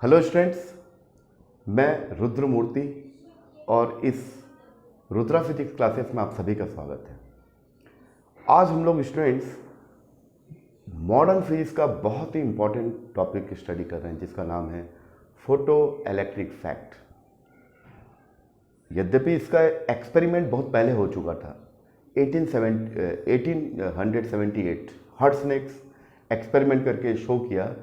Hello students, मैं रुद्र मूर्ति और इस रुद्रा फिजिक्स क्लासेस में आप सभी का स्वागत है। आज हम लोग स्टूडेंट्स मॉडर्न फिजिक्स का बहुत ही इम्पॉर्टेंट टॉपिक स्टडी कर रहे हैं जिसका नाम है फोटो इलेक्ट्रिक फैक्ट। यद्यपि इसका एक्सपेरिमेंट बहुत पहले हो चुका था, 1878 हर्ट्ज ने एक्सपेरिमेंट करके शो किया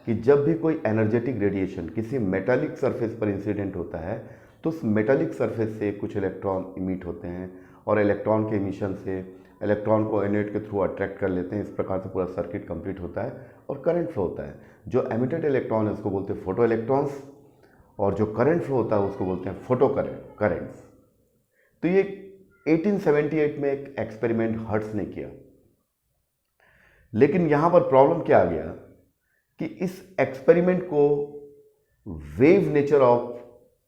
कि जब भी कोई एनर्जेटिक रेडिएशन किसी मेटालिक सरफेस पर इंसिडेंट होता है तो उस मेटालिक सरफेस से कुछ इलेक्ट्रॉन इमिट होते हैं और इलेक्ट्रॉन के इमिशन से इलेक्ट्रॉन को एनोड के थ्रू अट्रैक्ट कर लेते हैं। इस प्रकार से पूरा सर्किट कंप्लीट होता है और करंट फ्लो होता है। जो एमिटेड इलेक्ट्रॉन है उसको बोलते हैं फोटो इलेक्ट्रॉन्स और जो करंट फ्लो होता है उसको बोलते हैं फोटो करेंट्स। तो ये 1878 में एक एक्सपेरिमेंट हर्ट्ज ने किया, लेकिन यहाँ पर प्रॉब्लम क्या आ गया कि इस एक्सपेरिमेंट को वेव नेचर ऑफ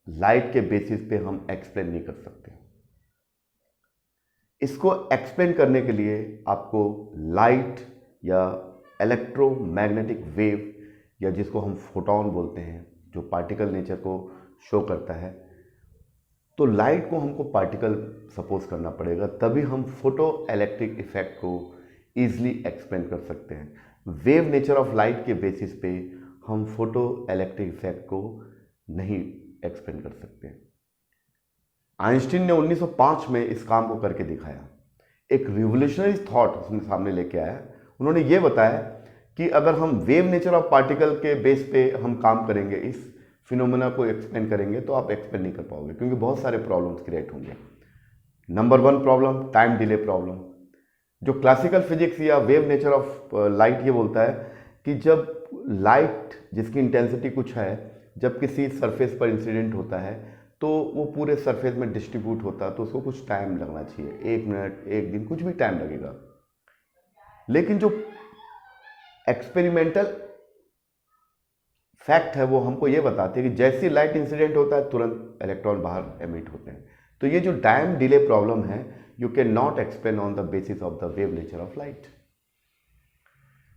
लाइट के बेसिस पे हम एक्सप्लेन नहीं कर सकते। इसको एक्सप्लेन करने के लिए आपको लाइट या इलेक्ट्रोमैग्नेटिक वेव या जिसको हम फोटॉन बोलते हैं, जो पार्टिकल नेचर को शो करता है, तो लाइट को हमको पार्टिकल सपोज करना पड़ेगा, तभी हम फोटो इलेक्ट्रिक इफेक्ट को ईजिली एक्सप्लेन कर सकते हैं। वेव नेचर ऑफ लाइट के बेसिस पे हम फोटो इलेक्ट्रिक इफेक्ट को नहीं एक्सप्लेन कर सकते। आइंस्टीन ने 1905 में इस काम को करके दिखाया। एक रिवोल्यूशनरी थॉट उसने सामने लेके आया। उन्होंने ये बताया कि अगर हम वेव नेचर ऑफ पार्टिकल के बेस पे हम काम करेंगे, इस फिनोमेना को एक्सप्लेन करेंगे, तो आप एक्सप्लेन नहीं कर पाओगे क्योंकि बहुत सारे प्रॉब्लम्स क्रिएट होंगे। Number 1 problem time delay problem. जो क्लासिकल फिजिक्स या वेव नेचर ऑफ लाइट ये बोलता है कि जब लाइट जिसकी इंटेंसिटी कुछ है, जब किसी सरफेस पर इंसिडेंट होता है तो वो पूरे सरफेस में डिस्ट्रीब्यूट होता है, तो उसको कुछ टाइम लगना चाहिए, 1 मिनट, 1 दिन, कुछ भी टाइम लगेगा। लेकिन जो एक्सपेरिमेंटल फैक्ट है वो हमको ये बताते हैं कि जैसी लाइट इंसिडेंट होता है तुरंत इलेक्ट्रॉन बाहर एमिट होते हैं। तो ये जो टाइम डिले प्रॉब्लम है, you can not explain on the basis of the wave nature of light.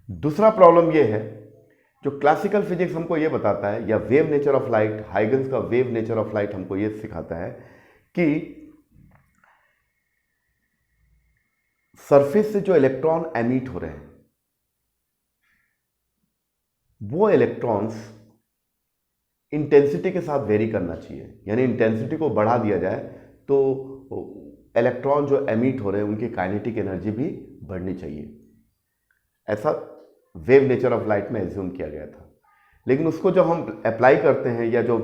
दूसरा प्रॉब्लम ये है, जो क्लासिकल फिजिक्स हमको ये बताता है, या wave nature of light, Huygens का वेव नेचर ऑफ लाइट हमको ये सिखाता है कि सरफेस से जो इलेक्ट्रॉन एमिट हो रहे हैं वो इलेक्ट्रॉन्स इंटेंसिटी के साथ वेरी करना चाहिए। यानी इंटेंसिटी को बढ़ा दिया जाए तो इलेक्ट्रॉन जो एमिट हो रहे हैं उनकी काइनेटिक एनर्जी भी बढ़नी चाहिए। ऐसा वेव नेचर ऑफ लाइट में एज्यूम किया गया था। लेकिन उसको जब हम अप्लाई करते हैं या जो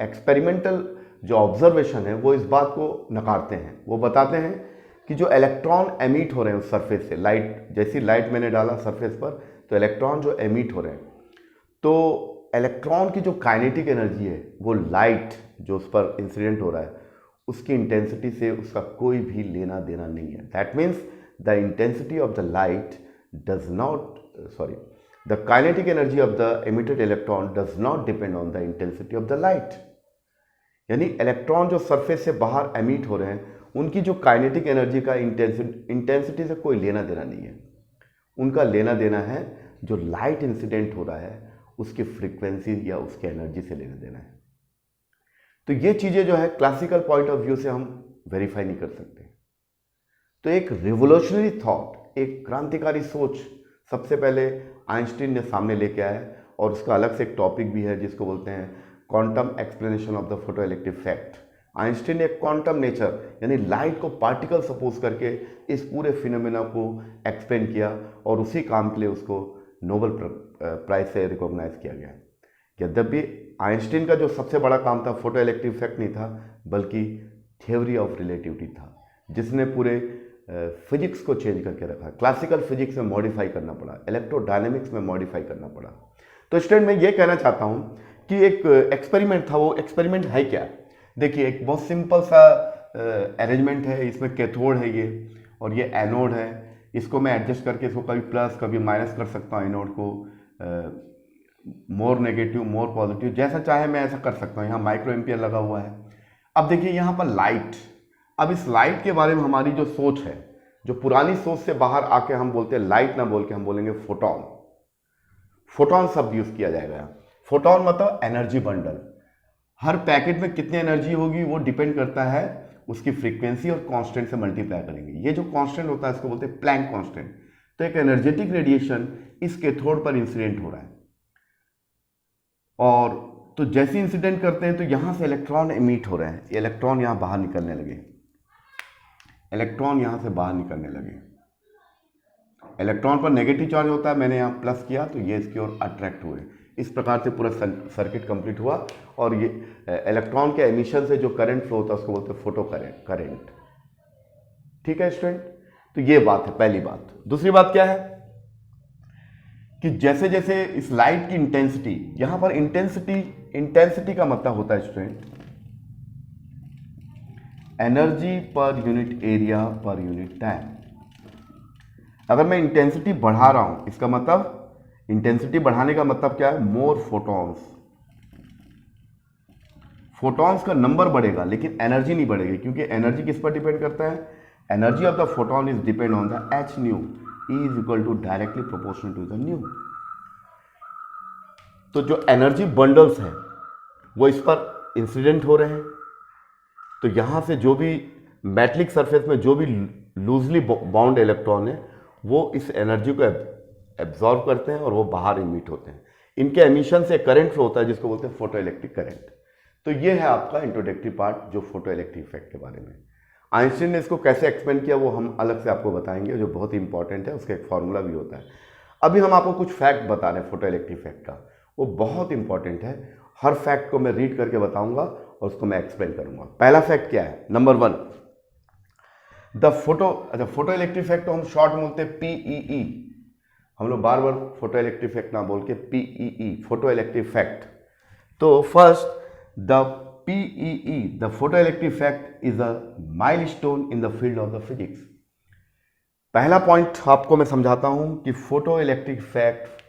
एक्सपेरिमेंटल जो ऑब्जर्वेशन है वो इस बात को नकारते हैं। वो बताते हैं कि जो इलेक्ट्रॉन एमिट हो रहे हैं उस सरफेस से, लाइट जैसी लाइट मैंने डाला सरफेस पर तो इलेक्ट्रॉन जो एमिट हो रहे हैं, तो इलेक्ट्रॉन की जो काइनेटिक एनर्जी है वो लाइट जो उस पर इंसिडेंट हो रहा है उसकी इंटेंसिटी से उसका कोई भी लेना देना नहीं है। That means the intensity of the light does not the kinetic energy of the emitted electron does not depend on the intensity of the light। यानी इलेक्ट्रॉन जो सरफेस से बाहर एमिट हो रहे हैं उनकी जो काइनेटिक एनर्जी का इंटेंसिटी से कोई लेना देना नहीं है। उनका लेना देना है जो लाइट इंसिडेंट हो रहा है उसकी फ्रीक्वेंसी या उसके एनर्जी से लेना देना है। तो ये चीज़ें जो है क्लासिकल पॉइंट ऑफ व्यू से हम वेरीफाई नहीं कर सकते। तो एक रिवोल्यूशनरी थॉट, एक क्रांतिकारी सोच सबसे पहले आइंस्टीन ने सामने लेके आया और उसका अलग से एक टॉपिक भी है जिसको बोलते हैं quantum explanation of the photo electric fact. Einstein ने क्वांटम नेचर यानी लाइट को पार्टिकल सपोज करके इस पूरे फिनोमेना को एक्सप्लेन किया और उसी काम के लिए उसको नोबेल प्राइज से रिकॉग्नाइज किया गया। यद्यपि आइंस्टीन का जो सबसे बड़ा काम था फोटो इलेक्ट्रिक इफेक्ट नहीं था बल्कि थ्योरी ऑफ रिलेटिविटी था, जिसने पूरे फिजिक्स को चेंज करके रखा। क्लासिकल फिजिक्स में मॉडिफाई करना पड़ा, इलेक्ट्रोडायनेमिक्स में मॉडिफाई करना पड़ा। तो स्टूडेंट मैं ये कहना चाहता हूँ कि एक एक्सपेरिमेंट था, वो एक्सपेरिमेंट है क्या? देखिए एक बहुत सिंपल सा अरेंजमेंट है। इसमें कैथोड है ये और ये एनोड है। इसको मैं एडजस्ट करके इसको कभी प्लस कभी माइनस कर सकता हूँ। एनोड को मोर नेगेटिव मोर पॉजिटिव जैसा चाहे मैं ऐसा कर सकता हूँ। यहाँ माइक्रो एम्पियर लगा हुआ है। अब देखिए यहाँ पर लाइट, अब इस लाइट के बारे में हमारी जो सोच है, जो पुरानी सोच से बाहर आके हम बोलते हैं लाइट ना बोल के हम बोलेंगे फोटॉन। फोटॉन शब्द यूज किया जाएगा। फोटॉन मतलब एनर्जी बंडल। हर पैकेट में कितनी एनर्जी होगी वो डिपेंड करता है उसकी फ्रीक्वेंसी और कांस्टेंट से मल्टीप्लाई करेंगे। ये जो कांस्टेंट होता है इसको बोलते हैं प्लैंक कांस्टेंट। तो एक एनर्जेटिक रेडिएशन इस कैथोड पर इंसिडेंट हो रहा है, और तो जैसे इंसिडेंट करते हैं तो यहां से इलेक्ट्रॉन एमिट हो रहे हैं, इलेक्ट्रॉन यहां बाहर निकलने लगे, इलेक्ट्रॉन यहां से बाहर निकलने लगे। इलेक्ट्रॉन पर नेगेटिव चार्ज होता है, मैंने यहाँ प्लस किया तो ये इसकी ओर अट्रैक्ट हुए। इस प्रकार से पूरा सर्किट कंप्लीट हुआ, और ये इलेक्ट्रॉन के एमिशन से जो करंट फ्लो होता है उसको बोलते हैं फोटो करंट। ठीक है स्टूडेंट, तो ये बात है पहली बात। दूसरी बात क्या है कि जैसे जैसे इस लाइट की इंटेंसिटी, यहां पर इंटेंसिटी का मतलब होता है student energy per unit area per unit time. अगर मैं इंटेंसिटी बढ़ा रहा हूं, इसका मतलब इंटेंसिटी बढ़ाने का मतलब क्या है, मोर फोटॉन्स। फोटॉन्स का नंबर बढ़ेगा लेकिन एनर्जी नहीं बढ़ेगी, क्योंकि एनर्जी किस पर डिपेंड करता है, energy of the photon is depend on the h nu is equal to directly proportional to the nu. तो जो एनर्जी बंडल्स हैं वो इस पर इंसिडेंट हो रहे हैं, तो यहां से जो भी मेटलिक सरफेस में जो भी लूजली बाउंड इलेक्ट्रॉन है वो इस एनर्जी को एब्जॉर्ब करते हैं और वो बाहर इमिट होते हैं। इनके एमिशन से करंट फ्लो होता है जिसको बोलते हैं फोटो इलेक्ट्रिक करंट। तो ये है आपका इंट्रोडक्टरी पार्ट जो फोटो इलेक्ट्रिक इफेक्ट के बारे में। आइंस्टीन ने इसको कैसे एक्सप्लेन किया वो हम अलग से आपको बताएंगे, जो बहुत इंपॉर्टेंट है, उसका एक फॉर्मूला भी होता है। अभी हम आपको कुछ फैक्ट बता रहे हैं फोटो इलेक्ट्रिक इफेक्ट का, वो बहुत इंपॉर्टेंट है। हर फैक्ट को मैं रीड करके बताऊंगा और उसको मैं एक्सप्लेन करूंगा। पहला फैक्ट क्या है, number 1, the photo electric effect को हम शॉर्ट में बोलते हैं पीईई। हम लोग बार बार फोटो इलेक्ट्रिक इफेक्ट ना बोल के पीईई, फोटो इलेक्ट्रिक इफेक्ट। तो first, the PEE, the photo electric effect is a milestone in the field of the physics. पहला पॉइंट आपको मैं समझाता हूं कि फोटो इलेक्ट्रिक इफेक्ट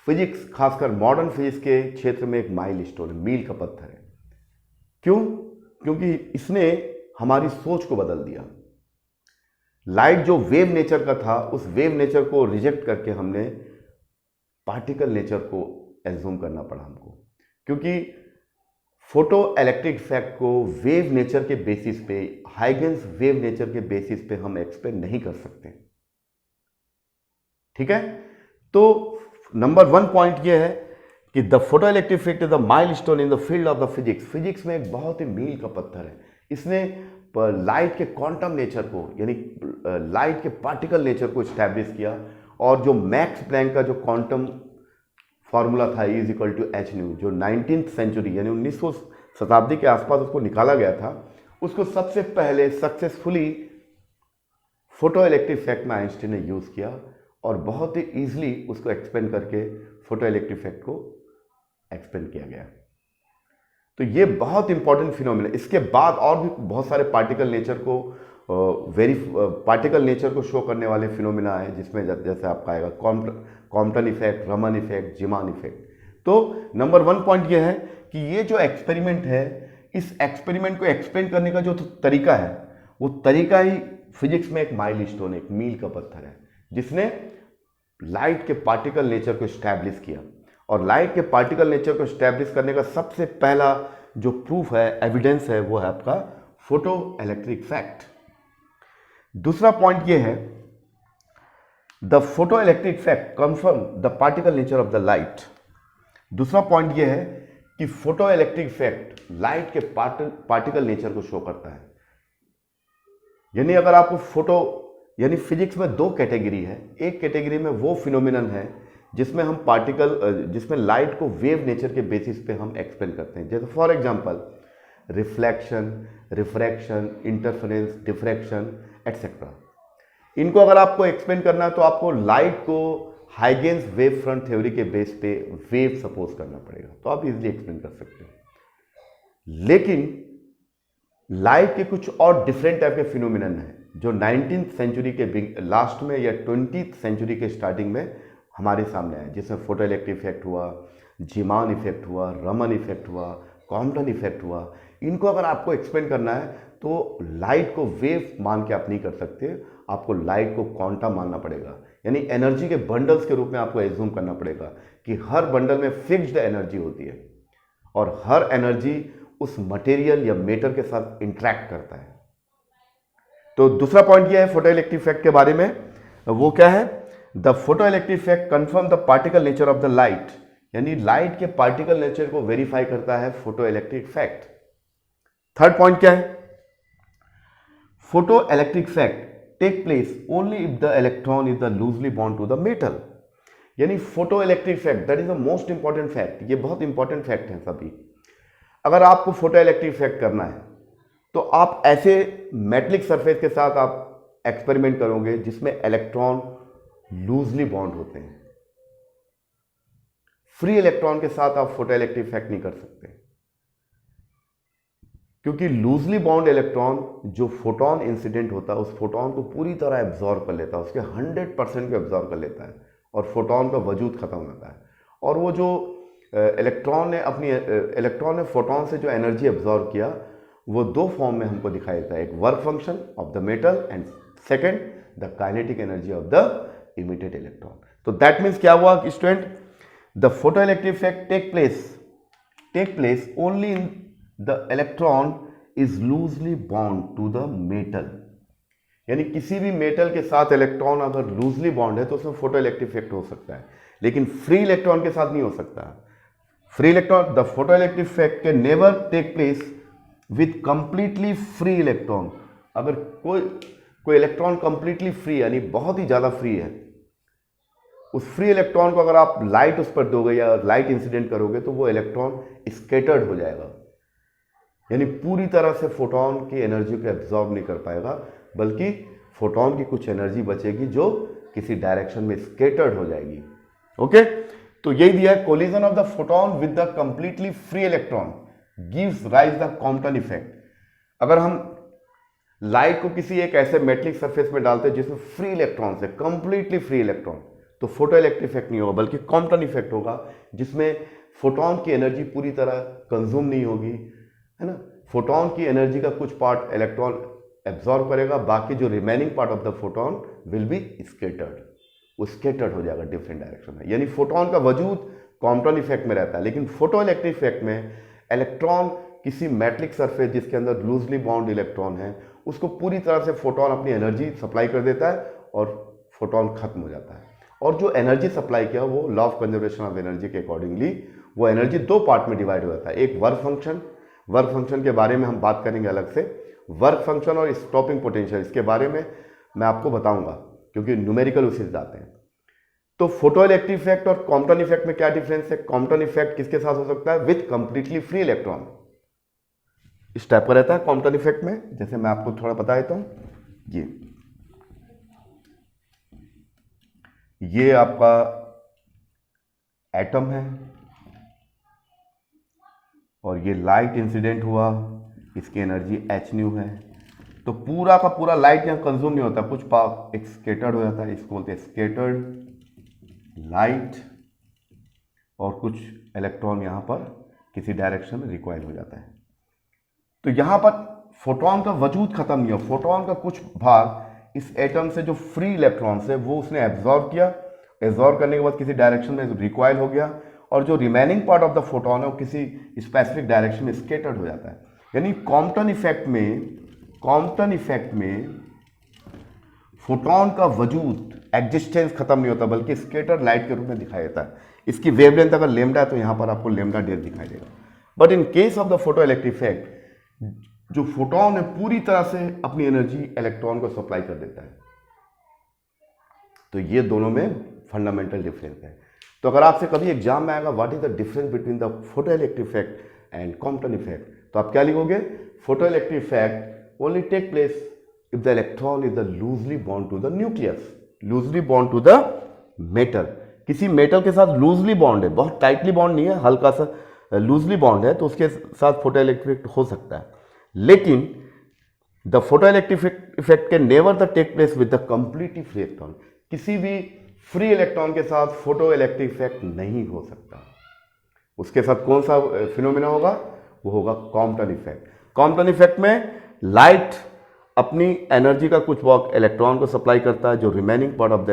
फिजिक्स, खासकर मॉडर्न फिजिक्स के क्षेत्र में एक माइलस्टोन है, मील का पत्थर है। क्यों? क्योंकि इसने हमारी सोच को बदल दिया। लाइट जो वेव नेचर का था उस वेव नेचर को रिजेक्ट करके हमने पार्टिकल नेचर को एज्यूम करना पड़ा हमको, क्योंकि फोटो इलेक्ट्रिक इफेक्ट को वेव नेचर के बेसिस पे, हाइगेंस वेव नेचर के बेसिस पे हम एक्सप्लेन नहीं कर सकते। ठीक है, तो नंबर 1 पॉइंट ये है कि the photo electric effect is the milestone in the field of the physics. Physics में एक बहुत ही मील का पत्थर है। इसने लाइट के क्वांटम नेचर को, यानी लाइट के पार्टिकल नेचर को स्टैब्लिश किया, और जो मैक्स प्लैंक का जो क्वांटम फॉर्मूला था E equal to h nu, जो 19th सेंचुरी यानी 1900 शताब्दी के आसपास उसको निकाला गया था, उसको सबसे पहले सक्सेसफुली फोटो इलेक्ट्रिक इफेक्ट में आइंस्टीन ने यूज किया, और बहुत ही ईजिली उसको एक्सप्लेन करके फोटो इलेक्ट्रिक इफेक्ट को एक्सप्लेन किया गया। तो ये बहुत इंपॉर्टेंट फिनोमिना। इसके बाद और भी बहुत सारे पार्टिकल नेचर को पार्टिकल नेचर को शो करने वाले फिनोमिना है, जिसमें जैसे आपका आएगा कॉम्पटन इफेक्ट, रमन इफेक्ट, जिमान इफेक्ट। तो नंबर 1 पॉइंट ये है कि ये जो एक्सपेरिमेंट है, इस एक्सपेरिमेंट को एक्सप्लेन करने का जो तरीका है वो तरीका ही फिजिक्स में एक माइलस्टोन, एक मील का पत्थर है, जिसने लाइट के पार्टिकल नेचर को स्टैब्लिश किया। और लाइट के पार्टिकल नेचर को स्टैब्लिश करने का सबसे पहला जो प्रूफ है, एविडेंस है, वो है आपका फोटो इलेक्ट्रिक इफेक्ट। दूसरा पॉइंट ये है, the photo electric effect confirm the particle nature of the light. दूसरा पॉइंट ये है कि फोटो इलेक्ट्रिक इफेक्ट लाइट के पार्टिकल नेचर को शो करता है। यानी अगर आपको यानी फिजिक्स में 2 कैटेगरी है। एक कैटेगरी में वो फिनोमिनन है जिसमें हम जिसमें लाइट को वेव नेचर के बेसिस पे हम एक्सप्लेन करते हैं, जैसे for example reflection, refraction, interference, diffraction etcetera. इनको अगर आपको एक्सप्लेन करना है तो आपको लाइट को हाइगेंस वेव फ्रंट थ्योरी के बेस पे वेव सपोज करना पड़ेगा, तो आप इजीली एक्सप्लेन कर सकते हो। लेकिन लाइट के कुछ और डिफरेंट टाइप के फिनोमिनन है जो 19th सेंचुरी के लास्ट में या 20th सेंचुरी के स्टार्टिंग में हमारे सामने आए, जिसमें फोटो इलेक्ट्रिक इफेक्ट हुआ, जिमान इफेक्ट हुआ, रमन इफेक्ट हुआ, कॉम्पटन इफेक्ट हुआ। इनको अगर आपको एक्सप्लेन करना है तो लाइट को वेव मान के आप नहीं कर सकते, आपको लाइट को क्वांटम मानना पड़ेगा। यानी एनर्जी के बंडल्स के रूप में आपको एज्यूम करना पड़ेगा कि हर बंडल में फिक्स्ड एनर्जी होती है और हर एनर्जी उस मटेरियल या मेटर के साथ इंटरेक्ट करता है। तो दूसरा पॉइंट यह है फोटो इलेक्ट्रिक इफेक्ट के बारे में, वो क्या है, the photo electric effect confirm the particle nature of the light, यानी लाइट के पार्टिकल नेचर को वेरीफाई करता है photo electric effect. Third point क्या है, photo electric effect take place only if the electron is the loosely bond to the metal, यानी photo electric effect that is the most important fact. ये बहुत important fact है सभी। अगर आपको photo electric effect करना है तो आप ऐसे मेटलिक सरफेस के साथ आप एक्सपेरिमेंट करोगे जिसमें इलेक्ट्रॉन लूजली बॉन्ड होते हैं। फ्री इलेक्ट्रॉन के साथ आप फोटो इलेक्ट्रिक इफेक्ट नहीं कर सकते, क्योंकि लूजली बॉन्ड इलेक्ट्रॉन जो फोटोन इंसिडेंट होता है उस फोटोन को पूरी तरह एब्जॉर्ब कर लेता है, उसके 100% को एब्जॉर्ब कर लेता है और फोटोन का वजूद खत्म होता है। और वो जो इलेक्ट्रॉन ने फोटोन से जो एनर्जी एब्जॉर्ब किया वो दो फॉर्म में हमको दिखाई देता है, एक work function of the metal and second the kinetic energy of the emitted electron. तो दैट मीन्स क्या हुआ student, the photo electric effect take place only in the electron is loosely bond to the metal, यानी किसी भी metal के साथ electron अगर loosely bond है तो उसमें फोटो इलेक्ट्रिक इफेक्ट हो सकता है, लेकिन फ्री इलेक्ट्रॉन के साथ नहीं हो सकता। Free electron, the photo electric effect can never take place with completely free electron. अगर कोई इलेक्ट्रॉन कंप्लीटली फ्री यानी बहुत ही ज्यादा फ्री है, उस फ्री इलेक्ट्रॉन को अगर आप लाइट उस पर दोगे या लाइट इंसिडेंट करोगे तो वो इलेक्ट्रॉन स्कैटर्ड हो जाएगा, यानी पूरी तरह से फोटोन की एनर्जी को एब्जॉर्ब नहीं कर पाएगा, बल्कि फोटोन की कुछ एनर्जी बचेगी जो किसी डायरेक्शन में स्कैटर्ड हो जाएगी। ओके, तो यही दिया है, collision of the photon with the completely free electron gives rise the Compton effect. अगर हम लाइट को किसी एक ऐसे मेटलिक सरफेस में डालते हैं जिसमें फ्री इलेक्ट्रॉन है, कंप्लीटली फ्री इलेक्ट्रॉन, तो फोटो इलेक्ट्रिक इफेक्ट नहीं होगा बल्कि कॉम्पटन इफेक्ट होगा, जिसमें फोटोन की एनर्जी पूरी तरह कंज्यूम नहीं होगी, है ना। फोटोन की एनर्जी का कुछ पार्ट इलेक्ट्रॉन एब्जॉर्ब करेगा, बाकी जो remaining part of the photon will be scattered, वो स्कैटर्ड हो जाएगा डिफरेंट डायरेक्शन में। यानी फोटोन का वजूद कॉम्पटन इफेक्ट में रहता है, लेकिन फोटो इलेक्ट्रिक इफेक्ट में इलेक्ट्रॉन किसी मेटलिक सरफेस जिसके अंदर लूजली बाउंड इलेक्ट्रॉन है उसको पूरी तरह से फोटोन अपनी एनर्जी सप्लाई कर देता है और फोटोन खत्म हो जाता है। और जो एनर्जी सप्लाई किया वो law of conservation of energy के अकॉर्डिंगली वो एनर्जी दो पार्ट में डिवाइड हो जाता है, एक वर्क फंक्शन के बारे में हम बात करेंगे अलग से, वर्क फंक्शन और स्टॉपिंग पोटेंशियल, इसके बारे में मैं आपको बताऊंगा क्योंकि न्यूमेरिकल उसी से जाते हैं। तो फोटो इलेक्ट्रिक इफेक्ट और कॉम्पटन इफेक्ट में क्या डिफरेंस है, कॉम्पटन इफेक्ट किसके साथ हो सकता है, विथ कंप्लीटली फ्री इलेक्ट्रॉन, इस टाइप का रहता है कॉम्पटन इफेक्ट में। जैसे मैं आपको थोड़ा बता देता हूं, ये आपका एटम है और ये लाइट इंसिडेंट हुआ, इसकी एनर्जी h न्यू है, तो पूरा का पूरा लाइट यहाँ कंज्यूम नहीं होता, कुछ पार्ट एक स्कैटर्ड हो जाता है, इसको बोलते हैं स्कैटर्ड लाइट, और कुछ इलेक्ट्रॉन यहाँ पर किसी डायरेक्शन में रिकॉइल हो जाता है। तो यहाँ पर फोटोन का वजूद खत्म नहीं हो, फोटोन का कुछ भाग इस एटम से जो फ्री इलेक्ट्रॉन्स है वो उसने एब्जॉर्ब किया, एब्जॉर्ब करने के बाद किसी डायरेक्शन में रिकॉइल हो गया, और जो remaining part of the photon है वो किसी स्पेसिफिक डायरेक्शन में स्कैटर्ड हो जाता है। यानी कॉम्पटन इफेक्ट में फोटोन का वजूद एग्जिस्टेंस खत्म नहीं होता बल्कि स्कैटर्ड लाइट के रूप में दिखाई देता है। इसकी वेवलेंथ अगर लेमडा है तो यहाँ पर आपको लेमडा डेल दिखाई देगा। But in case of the photo electric effect, जो फोटोन है पूरी तरह से अपनी एनर्जी इलेक्ट्रॉन को सप्लाई कर देता है। तो ये दोनों में फंडामेंटल डिफरेंस है। तो अगर आपसे कभी एग्जाम में आएगा what is the difference between the photo electric effect and Compton effect, तो आप क्या लिखोगे, photo electric effect only take place if the electron is the loosely bound to the nucleus, loosely bound to the metal। किसी metal के साथ loosely bond है, बहुत tightly bond नहीं है, हल्का सा लूजली बॉन्ड है, तो उसके साथ फोटो इलेक्ट्रिक हो सकता है। लेकिन the photo electric effect can never the take place with the completely free electron. किसी भी फ्री इलेक्ट्रॉन के साथ फोटो इलेक्ट्रिक इफेक्ट नहीं हो सकता। उसके साथ कौन सा फिनोमेना होगा, वो होगा कॉम्पटन इफेक्ट। कॉम्पटन इफेक्ट में लाइट अपनी एनर्जी का कुछ भाग इलेक्ट्रॉन को सप्लाई करता है, जो remaining part of the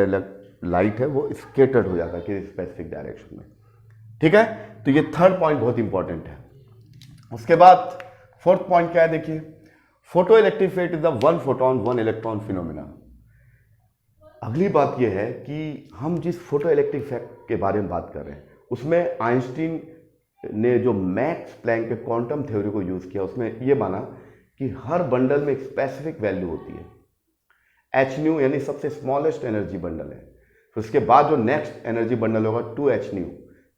light है वो स्केटर्ड हो जाता है किसी स्पेसिफिक डायरेक्शन में। ठीक है, तो ये थर्ड पॉइंट बहुत इंपॉर्टेंट है। उसके बाद फोर्थ पॉइंट क्या है, देखिए, photo electric effect is the one photon one electron phenomena. अगली बात यह है कि हम जिस फोटो इलेक्ट्रिक इफेक्ट के बारे में बात कर रहे हैं उसमें आइंस्टीन ने जो मैक्स प्लैंक के क्वांटम थ्योरी को यूज किया, उसमें यह माना कि हर बंडल में एक स्पेसिफिक वैल्यू होती है, एच न्यू यानी सबसे स्मॉलेस्ट एनर्जी बंडल है। फिर उसके बाद जो नेक्स्ट एनर्जी बंडल होगा 2h न्यू,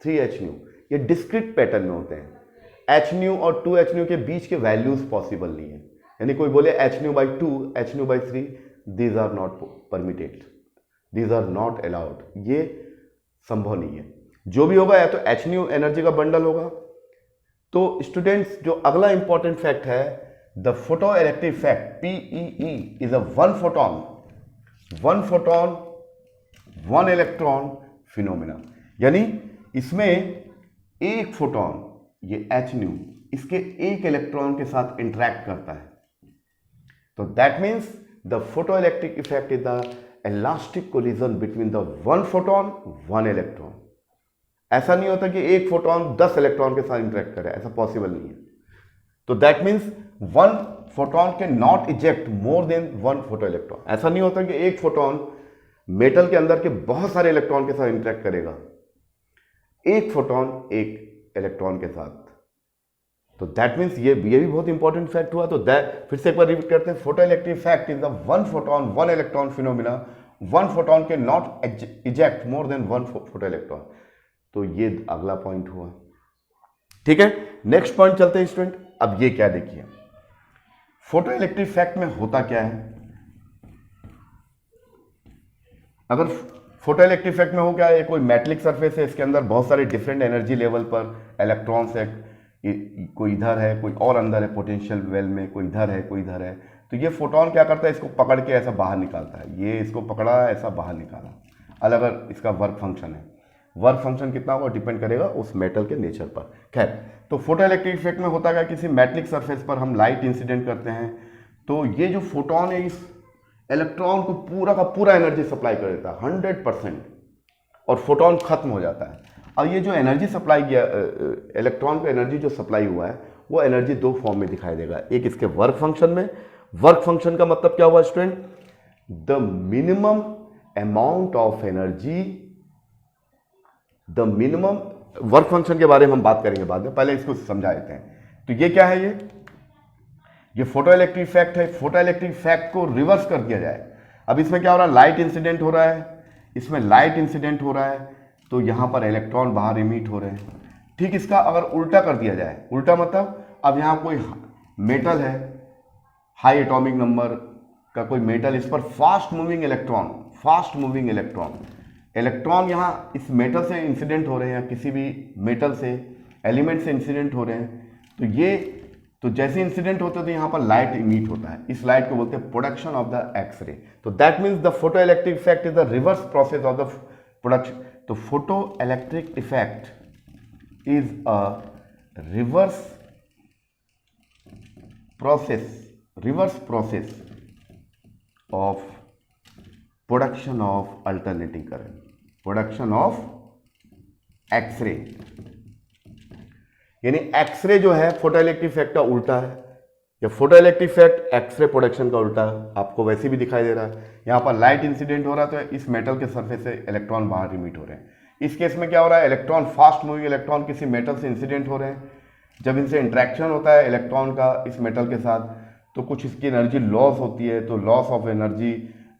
3h न्यू, ये डिस्क्रीट पैटर्न में होते हैं। एच न्यू और 2h न्यू के बीच के वैल्यूज पॉसिबल नहीं है, यानी कोई बोले h nu by 2, h nu by 3, these are not permitted, these are not allowed, ये संभव नहीं है। जो भी होगा या तो एच न्यू एनर्जी का बंडल होगा। तो स्टूडेंट्स, जो अगला इंपॉर्टेंट फैक्ट है, the photo electric effect PEE is a one photon one electron phenomena, यानी इसमें एक फोटोन, ये एच न्यू, इसके एक इलेक्ट्रॉन के साथ इंटरैक्ट करता है। तो that means the photo electric effect is the elastic collision between the one photon one electron. ऐसा नहीं होता कि एक फोटोन 10 इलेक्ट्रॉन के साथ इंटरेक्ट करे, ऐसा पॉसिबल नहीं है। तो दैट मीन्स वन फोटोन के not eject more than one photo electron. ऐसा नहीं होता कि एक फोटोन मेटल के अंदर के बहुत सारे इलेक्ट्रॉन के साथ इंटरेक्ट करेगा, एक फोटोन एक इलेक्ट्रॉन के साथ। तो दैट मीन्स ये भी बहुत इंपॉर्टेंट फैक्ट हुआ। तो फिर से एक बार रिपीट करते हैं, photo electric effect is the one photon one electron phenomena, one photon के not eject more than one photoelectron. तो ये अगला पॉइंट हुआ। ठीक है, नेक्स्ट पॉइंट चलते हैं स्टूडेंट। अब ये क्या देखिए, फोटो इलेक्ट्रिक इफेक्ट में होता क्या है। अगर फोटो इलेक्ट्रिक इफेक्ट में हो क्या है, कोई मेटलिक सरफेस है, इसके अंदर बहुत सारे डिफरेंट एनर्जी लेवल पर इलेक्ट्रॉन्स है, कोई इधर है कोई और अंदर है पोटेंशियल वेल में, कोई इधर है कोई इधर है। तो ये फोटोन क्या करता है, इसको पकड़ के ऐसा बाहर निकालता है, ये इसको पकड़ा ऐसा बाहर निकाला, अलग अलग इसका वर्क फंक्शन है। वर्क फंक्शन कितना होगा डिपेंड करेगा उस मेटल के नेचर पर। खैर, तो फोटो इलेक्ट्रिक इफेक्ट में होता है किसी मेटलिक सरफेस पर हम लाइट इंसिडेंट करते हैं, तो ये जो फोटोन है इस इलेक्ट्रॉन को पूरा का पूरा एनर्जी सप्लाई कर देता है 100%, और फोटोन खत्म हो जाता है। और ये जो एनर्जी सप्लाई किया, इलेक्ट्रॉन को एनर्जी जो सप्लाई हुआ है, वो एनर्जी दो फॉर्म में दिखाई देगा। एक इसके वर्क फंक्शन में, वर्क फंक्शन का मतलब क्या हुआ student, the minimum amount of energy, the minimum work function के बारे में हम बात करेंगे बाद में, पहले इसको समझा देते हैं। तो ये क्या है, ये फोटो इलेक्ट्रिक इफेक्ट है। फोटो इलेक्ट्रिक इफेक्ट को रिवर्स कर दिया जाए। अब इसमें क्या हो रहा है, लाइट इंसिडेंट हो रहा है, इसमें लाइट इंसिडेंट हो रहा है, तो यहाँ पर इलेक्ट्रॉन बाहर इमिट हो रहे हैं। ठीक, इसका अगर उल्टा कर दिया जाए, उल्टा मतलब अब यहाँ कोई मेटल है, हाई एटॉमिक नंबर का कोई मेटल, इस पर फास्ट मूविंग इलेक्ट्रॉन यहाँ इस मेटल से इंसिडेंट हो रहे हैं, किसी भी मेटल से एलिमेंट से इंसिडेंट हो रहे हैं। तो ये तो जैसे इंसिडेंट होता है तो यहाँ पर लाइट इमिट होता है, इस लाइट को बोलते हैं प्रोडक्शन ऑफ द एक्सरे। तो that means the photo electric effect is the reverse process of the production. तो photo electric effect is a reverse process of production of alternating current, production of X-ray. यानी X-ray जो है photo electric effect का उल्टा है, या photo electric effect X-ray production का उल्टा है। आपको वैसे भी दिखाई दे रहा है, यहाँ पर लाइट इंसिडेंट हो रहा है तो इस मेटल के सरफेस से इलेक्ट्रॉन बाहर इमिट हो रहे हैं। इस केस में क्या हो रहा है, इलेक्ट्रॉन फास्ट मूविंग इलेक्ट्रॉन किसी मेटल से इंसिडेंट हो रहे हैं। जब इनसे इंट्रैक्शन होता है इलेक्ट्रॉन का इस मेटल के साथ, तो कुछ इसकी एनर्जी लॉस होती है। तो loss of energy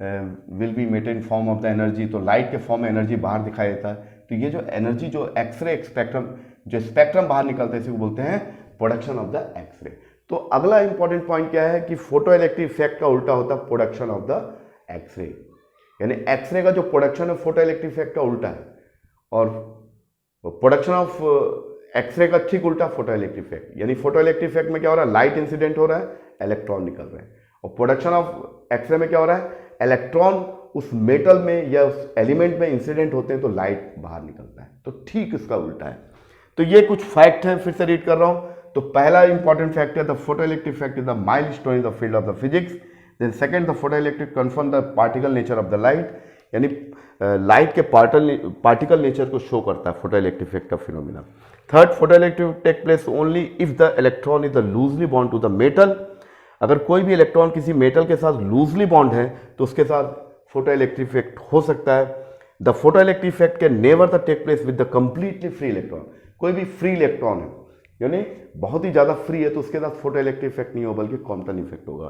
will be met in form of the energy, तो लाइट के फॉर्म में एनर्जी बाहर दिखाई देता है। तो ये जो एनर्जी जो एक्सरे स्पेक्ट्रम, जो स्पेक्ट्रम बाहर निकलता है, इसी को बोलते हैं प्रोडक्शन ऑफ द एक्सरे। तो अगला इंपॉर्टेंट पॉइंट क्या है कि फोटो इलेक्ट्रिक इफेक्ट का उल्टा होता है प्रोडक्शन ऑफ द एक्सरे। यानी एक्सरे का जो प्रोडक्शन है फोटो इलेक्ट्रिक इफेक्ट का उल्टा है, और प्रोडक्शन ऑफ एक्सरे का ठीक उल्टा फोटो इलेक्ट्रिक इफेक्ट। यानी फोटो इलेक्ट्रिक इफेक्ट में क्या हो रहा है, लाइट इंसिडेंट हो रहा है, इलेक्ट्रॉन निकल रहे हैं। और प्रोडक्शन ऑफ एक्सरे में क्या हो रहा है, इलेक्ट्रॉन उस मेटल में या उस एलिमेंट में इंसिडेंट होते हैं तो लाइट बाहर निकलता है। तो ठीक इसका उल्टा है। तो ये कुछ फैक्ट हैं, फिर से रीड कर रहा हूं। तो पहला इंपॉर्टेंट फैक्ट है the photo electric effect is the milestone in the field of the physics. Then second, the photo electric confirm the particle nature of the light. यानी लाइट के पार्टिकल नेचर को show करता है photo electric effect का phenomena. Third, photo electric take place only if the electron is loosely bond to the metal. अगर कोई भी electron किसी मेटल के साथ लूजली बॉन्ड है तो उसके साथ फोटो इलेक्ट्रिक इफेक्ट हो सकता है। The photo electric effect can never the take place with the completely free electron. कोई भी फ्री इलेक्ट्रॉन है यानी बहुत ही ज्यादा फ्री है तो उसके साथ फोटो इलेक्ट्रिक इफेक्ट नहीं होगा बल्कि क्वांटम इफेक्ट होगा।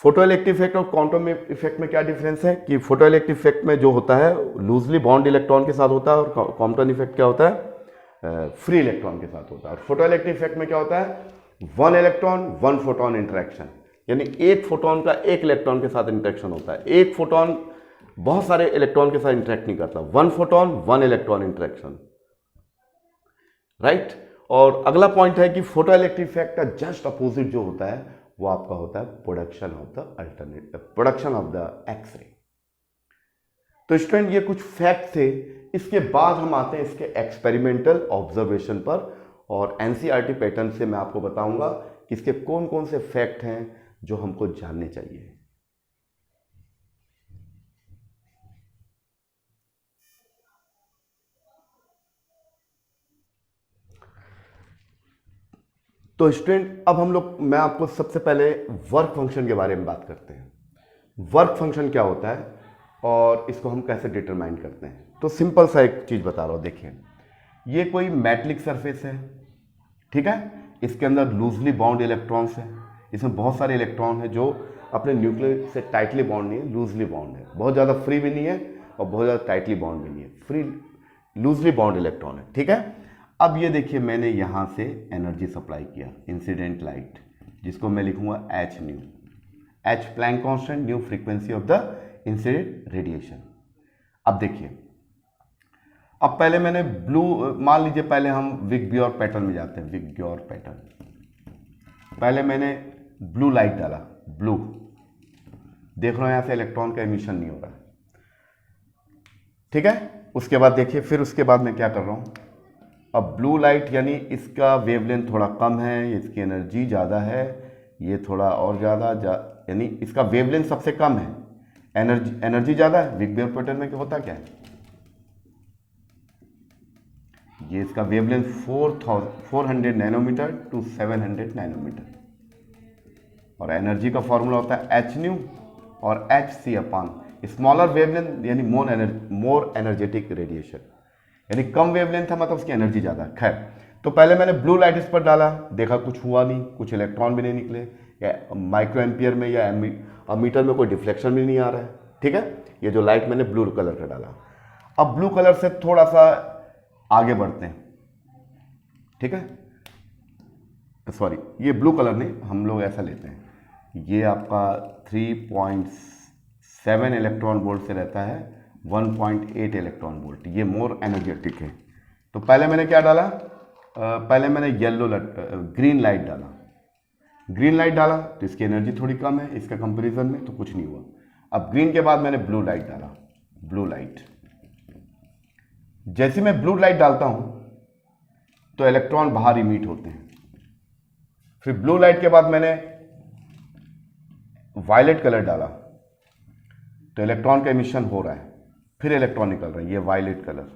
फोटो इलेक्ट्रिक इफेक्ट और क्वांटम इफेक्ट में क्या डिफरेंस है कि फोटो इलेक्ट्रिक इफेक्ट में जो होता है लूजली बॉन्ड इलेक्ट्रॉन के साथ होता है और क्वांटम इफेक्ट क्या होता है फ्री इलेक्ट्रॉन के साथ होता है। और फोटो इलेक्ट्रिक इफेक्ट में क्या होता है one electron one photon interaction, यानी एक फोटोन का एक इलेक्ट्रॉन के साथ इंटरेक्शन होता है। एक फोटोन बहुत सारे इलेक्ट्रॉन के साथ इंटरेक्ट नहीं करता, one photon one electron interaction, right. और अगला पॉइंट है कि फोटो इलेक्ट्रिक इफेक्ट का जस्ट अपोजिट जो होता है वो आपका होता है प्रोडक्शन ऑफ द एक्सरे। तो स्टूडेंट ये कुछ फैक्ट थे, इसके बाद हम आते हैं इसके एक्सपेरिमेंटल ऑब्जर्वेशन पर और एनसीईआरटी पैटर्न से मैं आपको बताऊंगा कि इसके कौन कौन से फैक्ट हैं जो हमको जानने चाहिए। तो स्टूडेंट अब मैं आपको सबसे पहले वर्क फंक्शन के बारे में बात करते हैं। वर्क फंक्शन क्या होता है और इसको हम कैसे डिटरमाइन करते हैं। तो सिंपल सा एक चीज बता रहा हूं, देखिए ये कोई मेटलिक सरफेस है, ठीक है। इसके अंदर लूजली बाउंड इलेक्ट्रॉन्स है, इसमें बहुत सारे इलेक्ट्रॉन है जो अपने न्यूक्लियर से टाइटली बाउंड नहीं है, लूजली बाउंड है। बहुत ज़्यादा फ्री भी नहीं है और बहुत ज़्यादा टाइटली बाउंड भी नहीं है, फ्री लूजली बाउंड इलेक्ट्रॉन है, ठीक है। अब ये देखिए मैंने यहाँ से एनर्जी सप्लाई किया, इंसिडेंट लाइट, जिसको मैं लिखूंगा h nu, h Planck constant, nu frequency of the incident radiation. अब देखिए, अब पहले मैंने ब्लू, मान लीजिए पहले हम विक-ब्योर पैटर्न में जाते हैं, विक-ब्योर पैटर्न। पहले मैंने ब्लू लाइट डाला, ब्लू, देख रहे हो यहां से इलेक्ट्रॉन का एमिशन नहीं हो रहा है, ठीक है। उसके बाद देखिए, फिर उसके बाद मैं क्या कर रहा हूं, अब ब्लू लाइट यानी इसका वेवलेंथ थोड़ा कम है, इसकी एनर्जी ज़्यादा है, ये थोड़ा और ज़्यादा यानी इसका वेवलेंथ सबसे कम है, एनर्जी ज़्यादा है। विक-ब्योर पैटर्न में क्या होता क्या है, ये इसका वेवलेंथ 400 नैनोमीटर टू 700 नैनोमीटर और एनर्जी का फॉर्मूला होता है एच न्यू और एच सी अपान स्मॉलर वेवलेंथ यानी मोर एनर्जेटिक रेडिएशन, यानी कम वेवलेंथ है मतलब उसकी एनर्जी ज़्यादा। खैर, तो पहले मैंने ब्लू लाइट इस पर डाला, देखा कुछ हुआ नहीं, कुछ इलेक्ट्रॉन भी नहीं निकले, या माइक्रो एम्पियर में या अमीटर में कोई डिफ्लेक्शन भी नहीं आ रहा है, ठीक है। ये जो लाइट मैंने ब्लू कलर का डाला। अब ब्लू कलर से थोड़ा सा आगे बढ़ते हैं, ठीक है, सॉरी ये ब्लू कलर नहीं, हम लोग ऐसा लेते हैं, ये आपका 3.7 इलेक्ट्रॉन वोल्ट से रहता है 1.8 इलेक्ट्रॉन वोल्ट, ये मोर एनर्जेटिक है। तो पहले मैंने क्या डाला, पहले मैंने ग्रीन लाइट डाला, ग्रीन लाइट डाला तो इसकी एनर्जी थोड़ी कम है इसके कंपैरिजन में, तो कुछ नहीं हुआ। अब ग्रीन के बाद मैंने ब्लू लाइट डाला, ब्लू लाइट, जैसे मैं ब्लू लाइट डालता हूं तो इलेक्ट्रॉन बाहर इमिट होते हैं। फिर ब्लू लाइट के बाद मैंने वायलेट कलर डाला तो इलेक्ट्रॉन का एमिशन हो रहा है, फिर इलेक्ट्रॉन निकल रहा है, ये वायलेट कलर।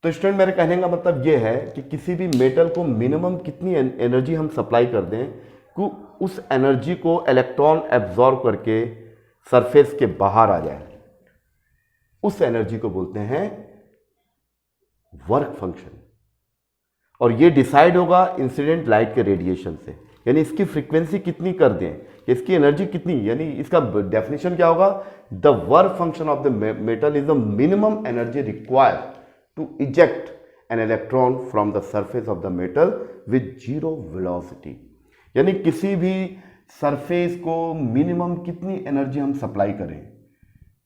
तो स्टूडेंट मेरे कहने का मतलब ये है कि किसी भी मेटल को मिनिमम कितनी एनर्जी हम सप्लाई कर दें कि उस एनर्जी को इलेक्ट्रॉन एब्जॉर्ब करके सरफेस के बाहर आ जाए, उस एनर्जी को बोलते हैं वर्क फंक्शन। और ये डिसाइड होगा इंसिडेंट लाइट के रेडिएशन से, यानी इसकी फ्रीक्वेंसी कितनी कर दें, इसकी एनर्जी कितनी, यानी इसका डेफिनेशन क्या होगा, the work function of the metal is the minimum energy required to eject an electron from the surface of the metal with zero velocity. यानी किसी भी सरफेस को मिनिमम कितनी एनर्जी हम सप्लाई करें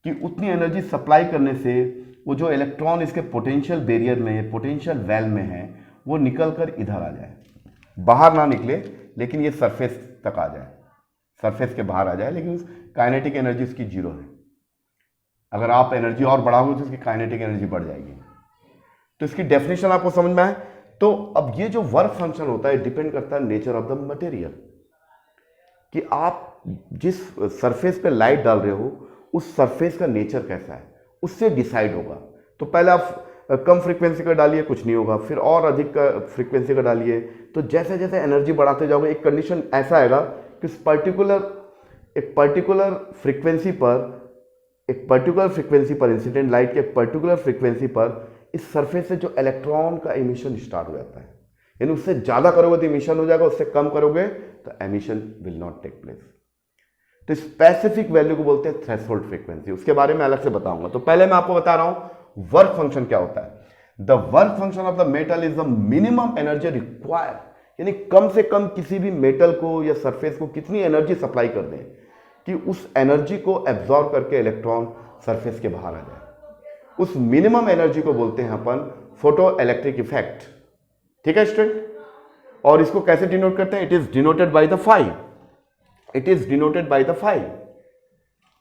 कि उतनी एनर्जी सप्लाई करने से वो जो इलेक्ट्रॉन इसके पोटेंशियल बैरियर में, पोटेंशियल वेल में है, वो निकल कर इधर आ जाए, बाहर ना निकले लेकिन ये सरफेस तक आ जाए, सरफेस के बाहर आ जाए, लेकिन काइनेटिक एनर्जी उसकी जीरो है। अगर आप एनर्जी और बढ़ाओगे तो उसकी काइनेटिक एनर्जी बढ़ जाएगी। तो इसकी डेफिनेशन आपको समझ में आए। तो अब ये जो वर्क फंक्शन होता है डिपेंड करता है नेचर ऑफ द मटेरियल, कि आप जिस सरफेस पे लाइट डाल रहे हो उस सरफेस का नेचर कैसा है उससे डिसाइड होगा। तो पहले आप कम फ्रीक्वेंसी का डालिए, कुछ नहीं होगा, फिर और अधिक का फ्रीक्वेंसी का डालिए, तो जैसे जैसे एनर्जी बढ़ाते जाओगे एक कंडीशन ऐसा आएगा कि एक पर्टिकुलर फ्रीक्वेंसी पर इंसिडेंट लाइट के एक पर्टिकुलर फ्रीक्वेंसी पर इस सरफेस से जो इलेक्ट्रॉन का एमिशन स्टार्ट हो जाता है। यानी उससे ज़्यादा करोगे तो एमिशन हो जाएगा, उससे कम करोगे तो emission will not take place. तो स्पेसिफिक वैल्यू को बोलते हैं थ्रेशोल्ड फ्रीक्वेंसी, उसके बारे में अलग से बताऊंगा। तो पहले मैं आपको बता रहा हूं वर्क फंक्शन क्या होता है। The work function of the metal is the minimum energy required, यानी कम से कम किसी भी मेटल को या सरफेस को कितनी एनर्जी सप्लाई कर दें कि उस एनर्जी को एब्जॉर्ब करके इलेक्ट्रॉन सरफेस के बाहर आ जाए। उस मिनिमम एनर्जी को बोलते हैं अपन फोटो इलेक्ट्रिक इफेक्ट। ठीक है स्टूडेंट, और इसको कैसे डिनोट करते हैं? It is denoted by the phi.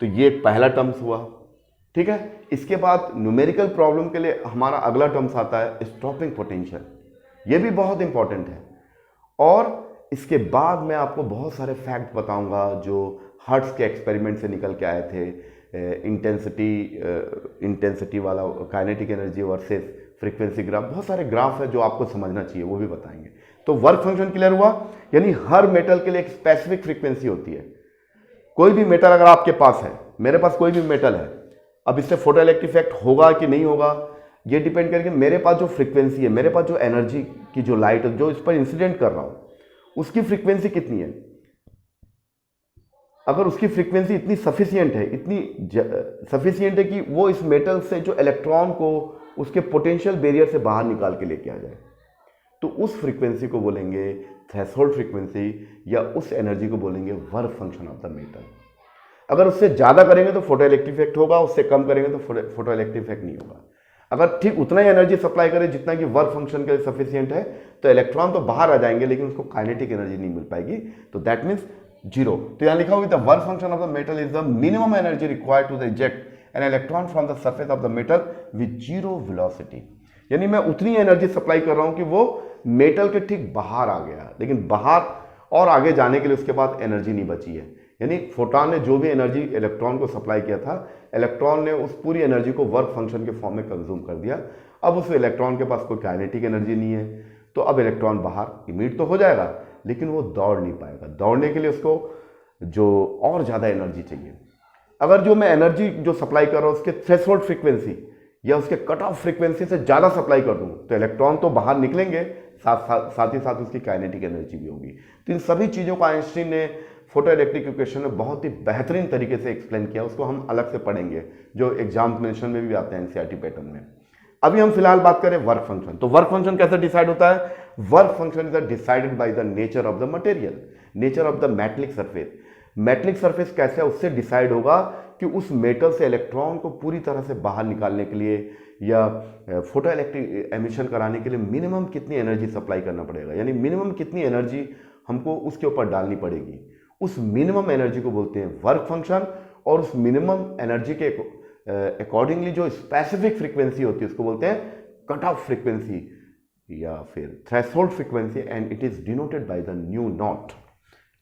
तो ये एक पहला टर्म्स हुआ। ठीक है, इसके बाद न्यूमेरिकल प्रॉब्लम के लिए हमारा अगला टर्म्स आता है स्टॉपिंग पोटेंशियल। ये भी बहुत इंपॉर्टेंट है। और इसके बाद मैं आपको बहुत सारे फैक्ट बताऊंगा जो हर्ट्ज के एक्सपेरिमेंट से निकल के आए थे। इंटेंसिटी वाला kinetic energy versus frequency graph, बहुत सारे ग्राफ है जो आपको समझना चाहिए, वो भी बताएंगे। तो वर्क फंक्शन क्लियर हुआ, यानी हर मेटल के लिए एक स्पेसिफिक फ्रीक्वेंसी होती है। कोई भी मेटल अगर आपके पास है, मेरे पास कोई भी मेटल है, अब इससे फोटो इलेक्ट्रिक इफेक्ट होगा कि नहीं होगा ये डिपेंड करके मेरे पास जो फ्रीक्वेंसी है, मेरे पास जो एनर्जी की जो लाइट जो इस पर इंसिडेंट कर रहा हूं उसकी फ्रीक्वेंसी कितनी है। अगर उसकी फ्रीक्वेंसी इतनी सफिशिएंट है कि वो इस मेटल से जो इलेक्ट्रॉन को उसके पोटेंशियल बैरियर से बाहर निकाल के लेके आ जाए, तो उस फ्रीक्वेंसी को बोलेंगे थ्रेशोल्ड फ्रीक्वेंसी, या उस एनर्जी को बोलेंगे work function of the metal. अगर उससे ज़्यादा करेंगे तो फोटो इलेक्ट्रिक इफेक्ट होगा, उससे कम करेंगे तो फोटो इलेक्ट्रिक इफेक्ट नहीं होगा। अगर ठीक उतना ही एनर्जी सप्लाई करें जितना कि वर्क फंक्शन के लिए सफिशिएंट है, तो इलेक्ट्रॉन तो बाहर आ जाएंगे लेकिन उसको काइनेटिक एनर्जी नहीं मिल पाएगी, तो दैट मीन्स जीरो। तो यहां लिखा हुआ the work function of the metal is the minimum energy required to reject an electron from the surface of the metal with zero velocity. यानी मैं उतनी एनर्जी सप्लाई कर रहा हूं कि वो मेटल के ठीक बाहर आ गया, लेकिन बाहर और आगे जाने के लिए उसके बाद एनर्जी नहीं बची है। यानी फोटॉन ने जो भी एनर्जी इलेक्ट्रॉन को सप्लाई किया था, इलेक्ट्रॉन ने उस पूरी एनर्जी को वर्क फंक्शन के फॉर्म में कंज्यूम कर दिया। अब उस इलेक्ट्रॉन के पास कोई काइनेटिक एनर्जी नहीं है, तो अब इलेक्ट्रॉन बाहर इमिट तो हो जाएगा लेकिन वो दौड़ नहीं पाएगा। दौड़ने के लिए उसको जो और ज़्यादा एनर्जी चाहिए। अगर जो मैं एनर्जी जो सप्लाई कर रहा हूँ उसके थ्रेशोल्ड फ्रीक्वेंसी या उसके कट ऑफ फ्रीक्वेंसी से ज़्यादा सप्लाई कर दूँ तो इलेक्ट्रॉन तो बाहर निकलेंगे, साथ ही साथ उसकी काइनेटिक एनर्जी भी होगी। तो इन सभी चीज़ों को आइंस्टीन ने फोटो इलेक्ट्रिक इक्वेशन में बहुत ही बेहतरीन तरीके से एक्सप्लेन किया। उसको हम अलग से पढ़ेंगे जो एग्जामिनेशन में भी आते हैं एनसीईआरटी पैटर्न में। अभी हम फिलहाल बात करें वर्क फंक्शन। तो वर्क फंक्शन कैसे डिसाइड होता है? Work function is decided by the nature of the material, nature of the metallic surface. Metallic surface कैसे है उससे डिसाइड होगा कि उस मेटल से इलेक्ट्रॉन को पूरी तरह से बाहर निकालने के लिए या फोटो इलेक्ट्रिक एमिशन कराने के लिए मिनिमम कितनी एनर्जी सप्लाई करना पड़ेगा, यानी मिनिमम कितनी एनर्जी हमको उसके ऊपर डालनी पड़ेगी। उस मिनिमम एनर्जी को बोलते हैं वर्क फंक्शन, और उस मिनिमम एनर्जी के अकॉर्डिंगली जो स्पेसिफिक फ्रीक्वेंसी होती है उसको बोलते हैं कट ऑफ फ्रीक्वेंसी या फिर threshold frequency, and it is denoted by the new not.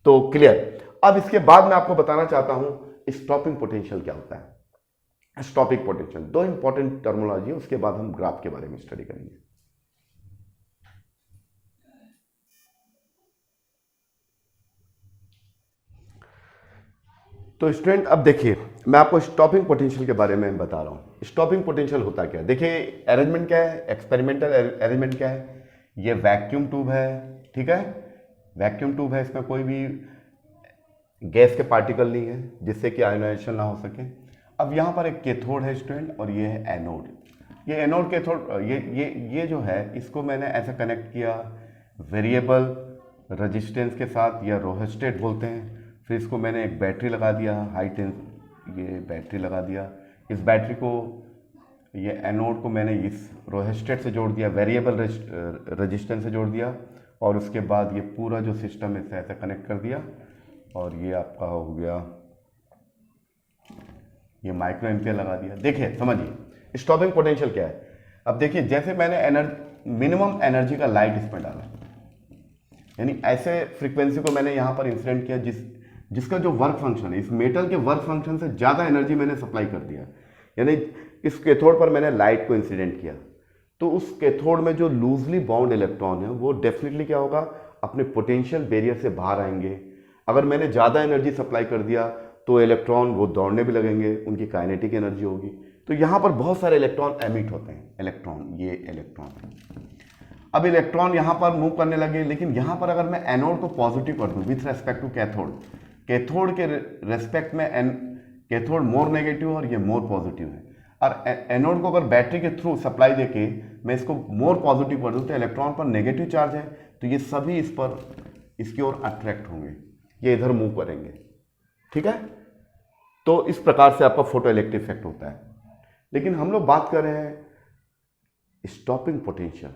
तो क्लियर। अब इसके बाद मैं आपको बताना चाहता हूं स्टॉपिंग पोटेंशियल क्या होता है। स्टॉपिंग पोटेंशियल दो इंपॉर्टेंट टर्मिनोलॉजी है, उसके बाद हम ग्राफ के बारे में स्टडी करेंगे। तो स्टूडेंट अब देखिए, मैं आपको स्टॉपिंग पोटेंशियल के बारे में बता रहा हूँ। स्टॉपिंग पोटेंशियल होता क्या है? देखिए अरेंजमेंट क्या है, एक्सपेरिमेंटल अरेंजमेंट क्या है। ये वैक्यूम ट्यूब है, ठीक है, वैक्यूम ट्यूब है, इसमें कोई भी गैस के पार्टिकल नहीं है जिससे कि आयोनाइजेशन ना हो सके। अब यहाँ पर एक कैथोड है स्टूडेंट और ये है एनोड। ये एनोड कैथोड ये जो है इसको मैंने ऐसा कनेक्ट किया वेरिएबल रेजिस्टेंस के साथ, या रोहेस्टेट बोलते हैं। फिर इसको मैंने एक बैटरी लगा दिया, ये बैटरी लगा दिया। इस बैटरी को, ये एनोड को मैंने इस रोहेस्टेट से जोड़ दिया, वेरिएबल रेजिस्टेंस से जोड़ दिया, और उसके बाद ये पूरा जो सिस्टम है इसे ऐसे कनेक्ट कर दिया, और ये आपका हो गया, ये माइक्रो एम्पियर लगा दिया। देखिए समझिए स्टॉपिंग पोटेंशियल क्या है। अब देखिए जैसे मैंने मिनिमम एनर्जी का लाइट इसमें डाला, यानी ऐसे फ्रीक्वेंसी को मैंने यहाँ पर इंसिडेंट किया जिसका जो वर्क फंक्शन है, इस मेटल के वर्क फंक्शन से ज़्यादा एनर्जी मैंने सप्लाई कर दिया, यानी इस कैथोड पर मैंने लाइट को इंसिडेंट किया, तो उस कैथोड में जो लूजली बाउंड इलेक्ट्रॉन है वो डेफिनेटली क्या होगा, अपने पोटेंशियल बैरियर से बाहर आएंगे। अगर मैंने ज़्यादा एनर्जी सप्लाई कर दिया तो इलेक्ट्रॉन वो दौड़ने भी लगेंगे, उनकी काइनेटिक एनर्जी होगी। तो यहाँ पर बहुत सारे इलेक्ट्रॉन एमिट होते हैं, इलेक्ट्रॉन, ये इलेक्ट्रॉन है। अब इलेक्ट्रॉन यहाँ पर मूव करने लगे, लेकिन यहाँ पर अगर मैं एनोड को पॉजिटिव कर दूँ with respect to cathode, cathode के रेस्पेक्ट में कैथोड मोर नेगेटिव और ये मोर पॉजिटिव है, और एनोड को अगर बैटरी के थ्रू सप्लाई देके मैं इसको मोर पॉजिटिव कर दूँ तो इलेक्ट्रॉन पर नेगेटिव चार्ज है, तो ये सभी इस पर, इसकी ओर अट्रैक्ट होंगे, ये इधर मूव करेंगे। ठीक है, तो इस प्रकार से आपका फोटो इलेक्ट्रिक इफेक्ट होता है। लेकिन हम लोग बात कर रहे हैं स्टॉपिंग पोटेंशियल।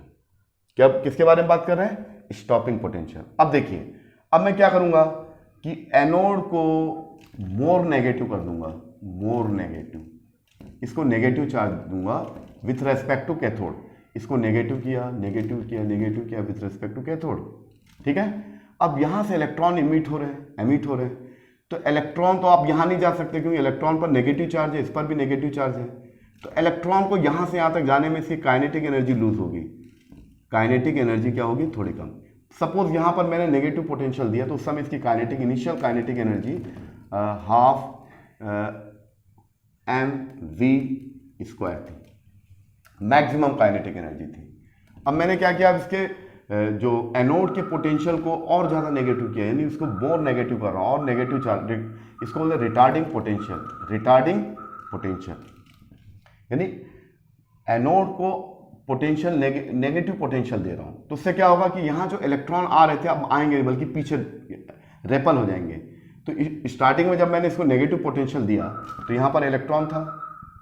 क्या, किसके बारे में बात कर रहे हैं? Stopping potential. अब देखिए, अब मैं क्या करूंगा कि एनोड को मोर नेगेटिव कर दूंगा, मोर नेगेटिव, इसको नेगेटिव चार्ज दूंगा विथ रेस्पेक्ट टू कैथोड, इसको नेगेटिव किया, नेगेटिव किया, नेगेटिव किया विथ रेस्पेक्ट टू कैथोड। ठीक है, अब यहां से इलेक्ट्रॉन इमिट हो रहे हैं, एमिट हो रहे हैं, तो इलेक्ट्रॉन तो आप यहां नहीं जा सकते क्योंकि इलेक्ट्रॉन पर नेगेटिव चार्ज है, इस पर भी नेगेटिव चार्ज है, तो इलेक्ट्रॉन को यहां से यहां तक जाने में इसकी काइनेटिक एनर्जी लूज होगी, काइनेटिक एनर्जी क्या होगी, थोड़ी कम। सपोज यहां पर मैंने नेगेटिव पोटेंशियल दिया तो उस समय इसकी kinetic, initial kinetic energy half mv² थी, मैक्सिमम काइनेटिक एनर्जी थी। अब मैंने क्या किया, अब इसके जो एनोड के पोटेंशियल को और ज़्यादा नेगेटिव किया, यानी इसको मोर नेगेटिव कर रहा हूँ, और नेगेटिव चार्ज, इसको बोलते हैं रिटार्डिंग पोटेंशियल, रिटार्डिंग पोटेंशियल, यानी एनोड को पोटेंशियल नेगेटिव पोटेंशियल दे रहा हूँ। तो उससे क्या होगा कि यहाँ जो इलेक्ट्रॉन आ रहे थे अब आएंगे, बल्कि पीछे रेपल हो जाएंगे। तो स्टार्टिंग में जब मैंने इसको नेगेटिव पोटेंशियल दिया तो यहाँ पर इलेक्ट्रॉन था,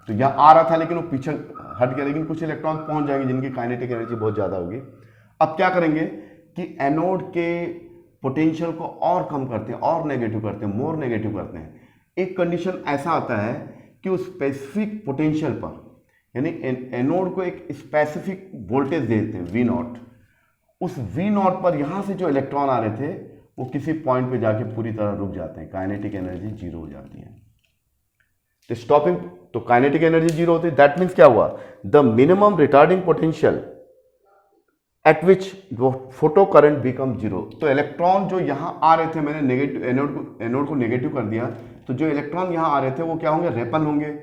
तो यहाँ आ रहा था लेकिन वो पीछे हट गया, लेकिन कुछ इलेक्ट्रॉन पहुँच जाएंगे जिनकी काइनेटिक एनर्जी बहुत ज़्यादा होगी। अब क्या करेंगे कि एनोड के पोटेंशियल को और कम करते हैं, और नेगेटिव करते हैं, मोर नेगेटिव करते हैं। एक कंडीशन ऐसा आता है कि उस स्पेसिफिक पोटेंशियल पर, यानी एनोड को एक स्पेसिफिक वोल्टेज देते हैं V0, उस V0 पर यहाँ से जो इलेक्ट्रॉन आ रहे थे वो किसी पॉइंट पे जाके पूरी तरह रुक जाते हैं, काइनेटिक एनर्जी जीरो हो जाती है। तो स्टॉपिंग, तो काइनेटिक एनर्जी जीरो होती है, दैट मीन्स क्या हुआ, the minimum retarding potential at which photo current become zero. तो इलेक्ट्रॉन जो यहाँ आ रहे थे, मैंने नेगेटिव एनोड को नेगेटिव कर दिया, तो जो इलेक्ट्रॉन यहाँ आ रहे थे वो क्या होंगे, रेपल होंगे।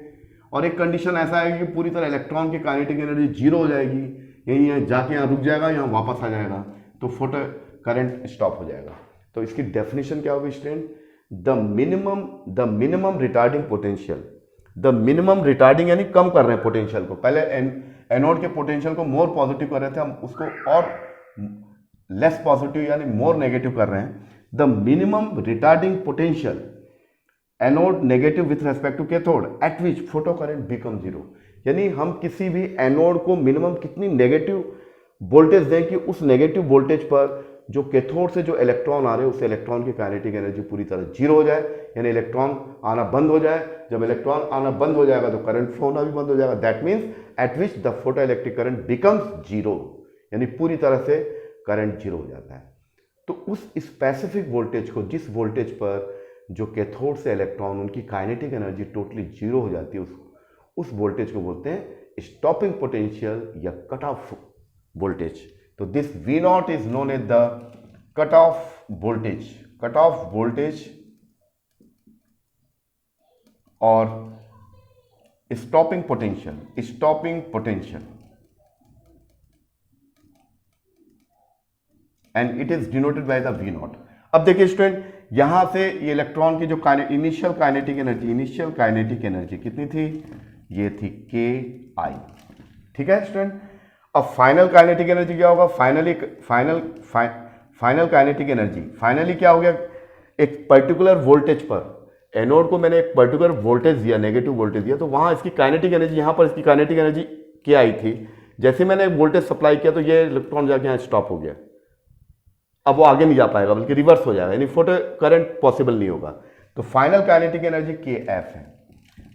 और एक कंडीशन ऐसा है कि पूरी तरह इलेक्ट्रॉन की काइनेटिक एनर्जी जीरो हो जाएगी, यही जाके यहाँ रुक जाएगा, यहाँ वापस आ जाएगा, तो फोटो करंट स्टॉप हो जाएगा। तो इसकी डेफिनेशन क्या होगी student, the minimum retarding potential, the minimum retarding यानी कम कर रहे हैं पोटेंशियल को, पहले एनोड के पोटेंशियल को मोर पॉजिटिव कर रहे थे, हम उसको और लेस पॉजिटिव यानी मोर नेगेटिव कर रहे हैं। The minimum retarding potential anode negative with respect to cathode at which photo current become zero, यानी हम किसी भी एनोड को मिनिमम कितनी नेगेटिव वोल्टेज दें कि उस नेगेटिव वोल्टेज पर जो कैथोड से जो इलेक्ट्रॉन आ रहे हैं उस इलेक्ट्रॉन की काइनेटिक एनर्जी पूरी तरह जीरो हो जाए, यानी इलेक्ट्रॉन आना बंद हो जाए। जब इलेक्ट्रॉन आना बंद हो जाएगा तो करंट फ्लो होना भी बंद हो जाएगा, that means eight which the photo electric current becomes zero, यानी पूरी तरह से करंट जीरो हो जाता है। तो उस स्पेसिफिक वोल्टेज को, जिस वोल्टेज पर जो कैथोड से इलेक्ट्रॉन, उनकी काइनेटिक एनर्जी टोटली जीरो हो जाती है, उस वोल्टेज को बोलते हैं स्टॉपिंग पोटेंशियल या कट ऑफ वोल्टेज। तो this V0 is known as the cut off voltage, cut off voltage और stopping potential, stopping potential, and it is denoted by the V0। अब देखिए स्टूडेंट, यहां से ये इलेक्ट्रॉन की जो इनिशियल काइनेटिक एनर्जी कितनी थी, ये थी KI। ठीक है स्टूडेंट, अब फाइनल काइनेटिक एनर्जी क्या होगा, फाइनल काइनेटिक एनर्जी फाइनली क्या हो गया, एक पर्टिकुलर वोल्टेज पर एनोड को मैंने एक पर्टिकुलर वोल्टेज दिया, नेगेटिव वोल्टेज दिया, तो वहां इसकी काइनेटिक एनर्जी, यहां पर इसकी काइनेटिक एनर्जी क्या आई थी, जैसे मैंने वोल्टेज सप्लाई किया तो ये इलेक्ट्रॉन जाके यहाँ स्टॉप हो गया, अब वो आगे नहीं जा पाएगा बल्कि रिवर्स हो जाएगा, यानी फोटो करंट पॉसिबल नहीं होगा। तो फाइनल काइनेटिक एनर्जी KF है।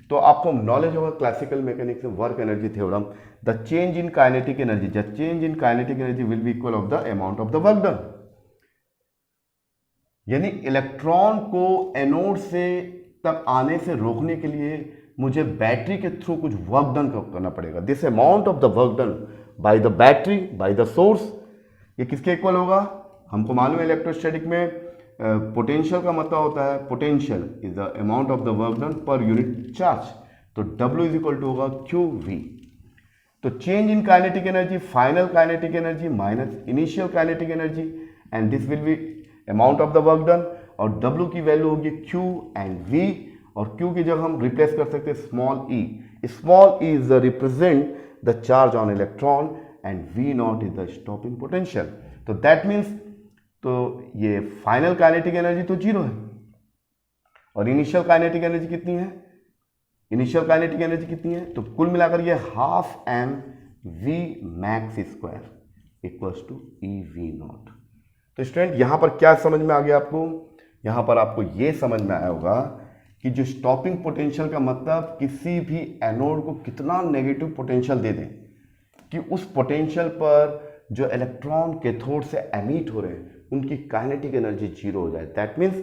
तो आपको नॉलेज होगा क्लासिकल मैकेनिक्स में work energy theorem, the change in kinetic energy, will be equal of the amount of the work done. यानी इलेक्ट्रॉन को एनोड से तक आने से रोकने के लिए मुझे बैटरी के थ्रू कुछ वर्क डन करना पड़ेगा। This amount of the work done by the battery by the source, ये किसके इक्वल होगा? हमको मालूम है इलेक्ट्रोस्टैटिक में पोटेंशियल का मतलब होता है, potential is the amount of the work done per unit charge. तो W इज इक्वल टू होगा QV। तो change in kinetic energy, final kinetic energy minus initial kinetic energy, and this will B amount of the work done. और W की value होगी Q and V, और Q की जगह हम replace कर सकते हैं small e। Small e is the represent the charge on electron and V not is the stopping potential. तो दैट मीन्स, तो ये फाइनल काइनेटिक एनर्जी तो जीरो है, और इनिशियल काइनेटिक एनर्जी कितनी है? इनिशियल काइनेटिक एनर्जी कितनी है? तो कुल मिलाकर ये half mv max square equals to EV naught. तो स्टूडेंट यहां पर क्या समझ में आ गया आपको? यहां पर आपको ये समझ में आया होगा कि जो स्टॉपिंग पोटेंशियल का मतलब किसी भी एनोड को कितना नेगेटिव पोटेंशियल दे दें कि उस पोटेंशियल पर जो इलेक्ट्रॉन कैथोड से एमिट हो रहे हैं उनकी काइनेटिक एनर्जी जीरो हो जाए। दैट मीन्स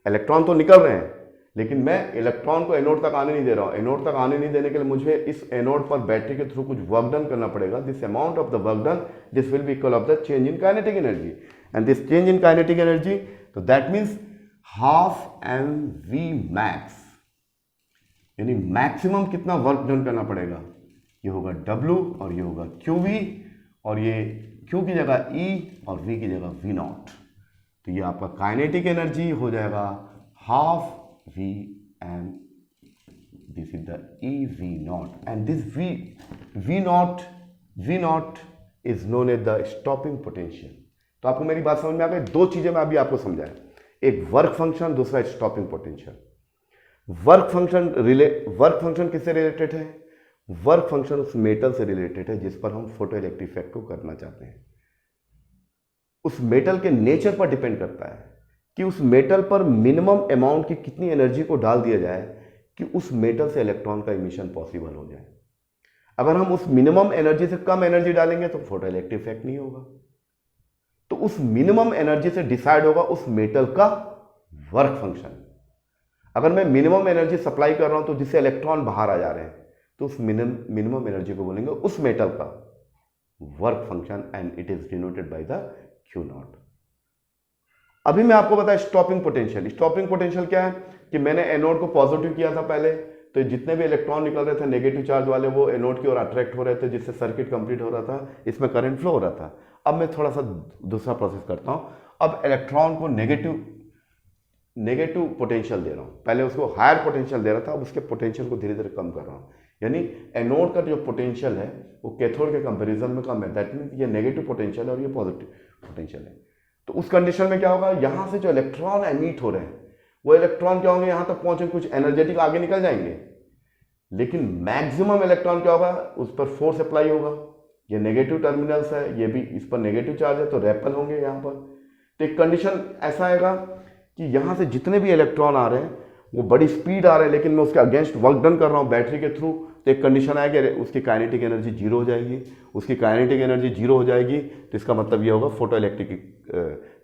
इलेक्ट्रॉन तो निकल रहे हैं, लेकिन मैं इलेक्ट्रॉन को एनोड तक आने नहीं दे रहा हूं। एनोड तक आने नहीं देने के लिए मुझे इस एनोड पर बैटरी के थ्रू कुछ वर्क डन करना पड़ेगा। This amount of the work done, this will be equal of the change in kinetic energy, and this change in kinetic energy, तो that means half mv max, यानी maximum कितना work done करना पड़ेगा? ये होगा W और ये होगा QV, और ये Q की जगह E और V की जगह V नॉट। तो ये आपका काइनेटिक एनर्जी हो जाएगा half V and this is the EV naught, and this V naught is known as the stopping potential। तो आपको मेरी बात समझ में आ गई? दो चीजें मैं अभी आपको समझाया, एक वर्क फंक्शन, दूसरा स्टॉपिंग पोटेंशियल। वर्क फंक्शन किससे रिलेटेड है? वर्क फंक्शन उस मेटल से रिलेटेड है जिस पर हम फोटो इलेक्ट्रिक इफेक्ट को करना चाहते हैं। उस मेटल के नेचर पर डिपेंड करता है कि उस मेटल पर मिनिमम अमाउंट की कितनी एनर्जी को डाल दिया जाए कि उस मेटल से इलेक्ट्रॉन का इमिशन पॉसिबल हो जाए। अगर हम उस मिनिमम एनर्जी से कम एनर्जी डालेंगे तो फोटो इलेक्ट्रिक इफेक्ट नहीं होगा। तो उस मिनिमम एनर्जी से डिसाइड होगा उस मेटल का वर्क फंक्शन। अगर मैं मिनिमम एनर्जी सप्लाई कर रहा हूं तो जिससे इलेक्ट्रॉन बाहर आ जा रहे हैं, तो उस मिनिमम एनर्जी को बोलेंगे उस मेटल का work function, and it is denoted by the Q not. अभी मैं आपको बताया स्टॉपिंग पोटेंशियल। स्टॉपिंग पोटेंशियल क्या है कि मैंने एनोड को पॉजिटिव किया था पहले, तो जितने भी इलेक्ट्रॉन निकल रहे थे नेगेटिव चार्ज वाले वो एनोड की ओर अट्रैक्ट हो रहे थे, जिससे सर्किट कंप्लीट हो रहा था, इसमें करंट फ्लो हो रहा था। अब मैं थोड़ा सा दूसरा प्रोसेस करता हूं। अब इलेक्ट्रॉन को नेगेटिव पोटेंशियल दे रहा हूं। पहले उसको हायर पोटेंशियल दे रहा था, अब उसके पोटेंशियल को धीरे धीरे कम कर रहा हूं। यानी एनोड का जो पोटेंशियल है वो कैथोड के कंपैरिजन में कम है। दैट मीन्स ये नेगेटिव पोटेंशियल है और ये पॉजिटिव पोटेंशियल है। तो उस कंडीशन में क्या होगा, यहां से जो इलेक्ट्रॉन एमिट हो रहे हैं वो इलेक्ट्रॉन क्या होंगे, यहां तक पहुंचे कुछ एनर्जेटिक आगे निकल जाएंगे, लेकिन मैक्सिमम इलेक्ट्रॉन क्या होगा, उस पर फोर्स अप्लाई होगा। ये नेगेटिव टर्मिनल्स है, ये भी इस पर नेगेटिव चार्ज है तो रेपल होंगे यहां पर। तो एक कंडीशन ऐसा आएगा कि यहां से जितने भी इलेक्ट्रॉन आ रहे हैं वो बड़ी स्पीड आ रहे हैं, लेकिन मैं उसके अगेंस्ट वर्क डन कर रहा हूं बैटरी के थ्रू, तो एक कंडीशन आएगी उसकी काइनेटिक एनर्जी जीरो हो जाएगी। उसकी काइनेटिक एनर्जी जीरो हो जाएगी तो इसका मतलब ये होगा photo electric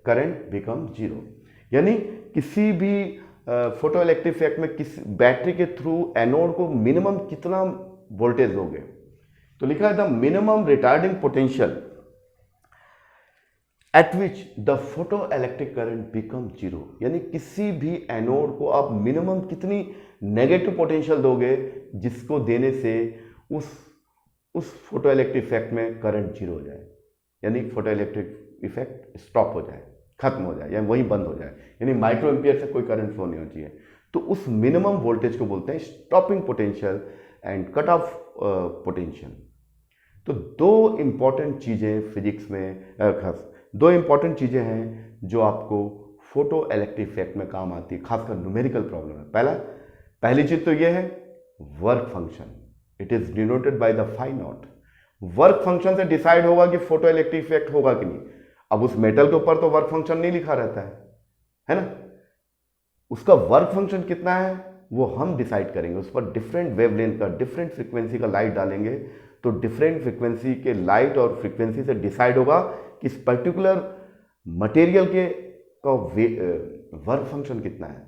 current become zero. यानी किसी भी फोटो इलेक्ट्रिक इफेक्ट में किसी बैटरी के थ्रू एनोड को मिनिमम कितना वोल्टेज दोगे, तो लिखा है the minimum retarding potential at which the photo electric current become zero. यानी किसी भी एनोड को आप मिनिमम कितनी नेगेटिव पोटेंशियल दोगे जिसको देने से उस फोटो इलेक्ट्रिक इफेक्ट में करंट जीरो हो जाए, यानी फोटो इलेक्ट्रिक इफेक्ट स्टॉप हो जाए, खत्म हो जाए, यानी वही बंद हो जाए, यानी माइक्रो एम्पियर से कोई करंट फ्लो नहीं होना चाहिए। तो उस मिनिमम वोल्टेज को बोलते हैं stopping potential and cut off potential. तो दो इंपॉर्टेंट चीजें फिजिक्स में दो इंपॉर्टेंट चीजें हैं जो आपको फोटो इलेक्ट्रिक इफेक्ट में काम आती है, खासकर न्यूमेरिकल प्रॉब्लम में। पहली चीज तो यह है work function, it is denoted by the phi naught. Work function से डिसाइड होगा कि फोटो इलेक्ट्रिक इफेक्ट होगा कि नहीं। अब उस मेटल के ऊपर तो वर्क फंक्शन नहीं लिखा रहता है ना, उसका वर्क फंक्शन कितना है वो हम डिसाइड करेंगे। उस पर डिफरेंट वेवलेंथ का, डिफरेंट फ्रीक्वेंसी का लाइट डालेंगे, तो डिफरेंट फ्रीक्वेंसी के लाइट और फ्रीक्वेंसी से डिसाइड होगा कि इस पर्टिकुलर मटेरियल के का वर्क फंक्शन कितना है,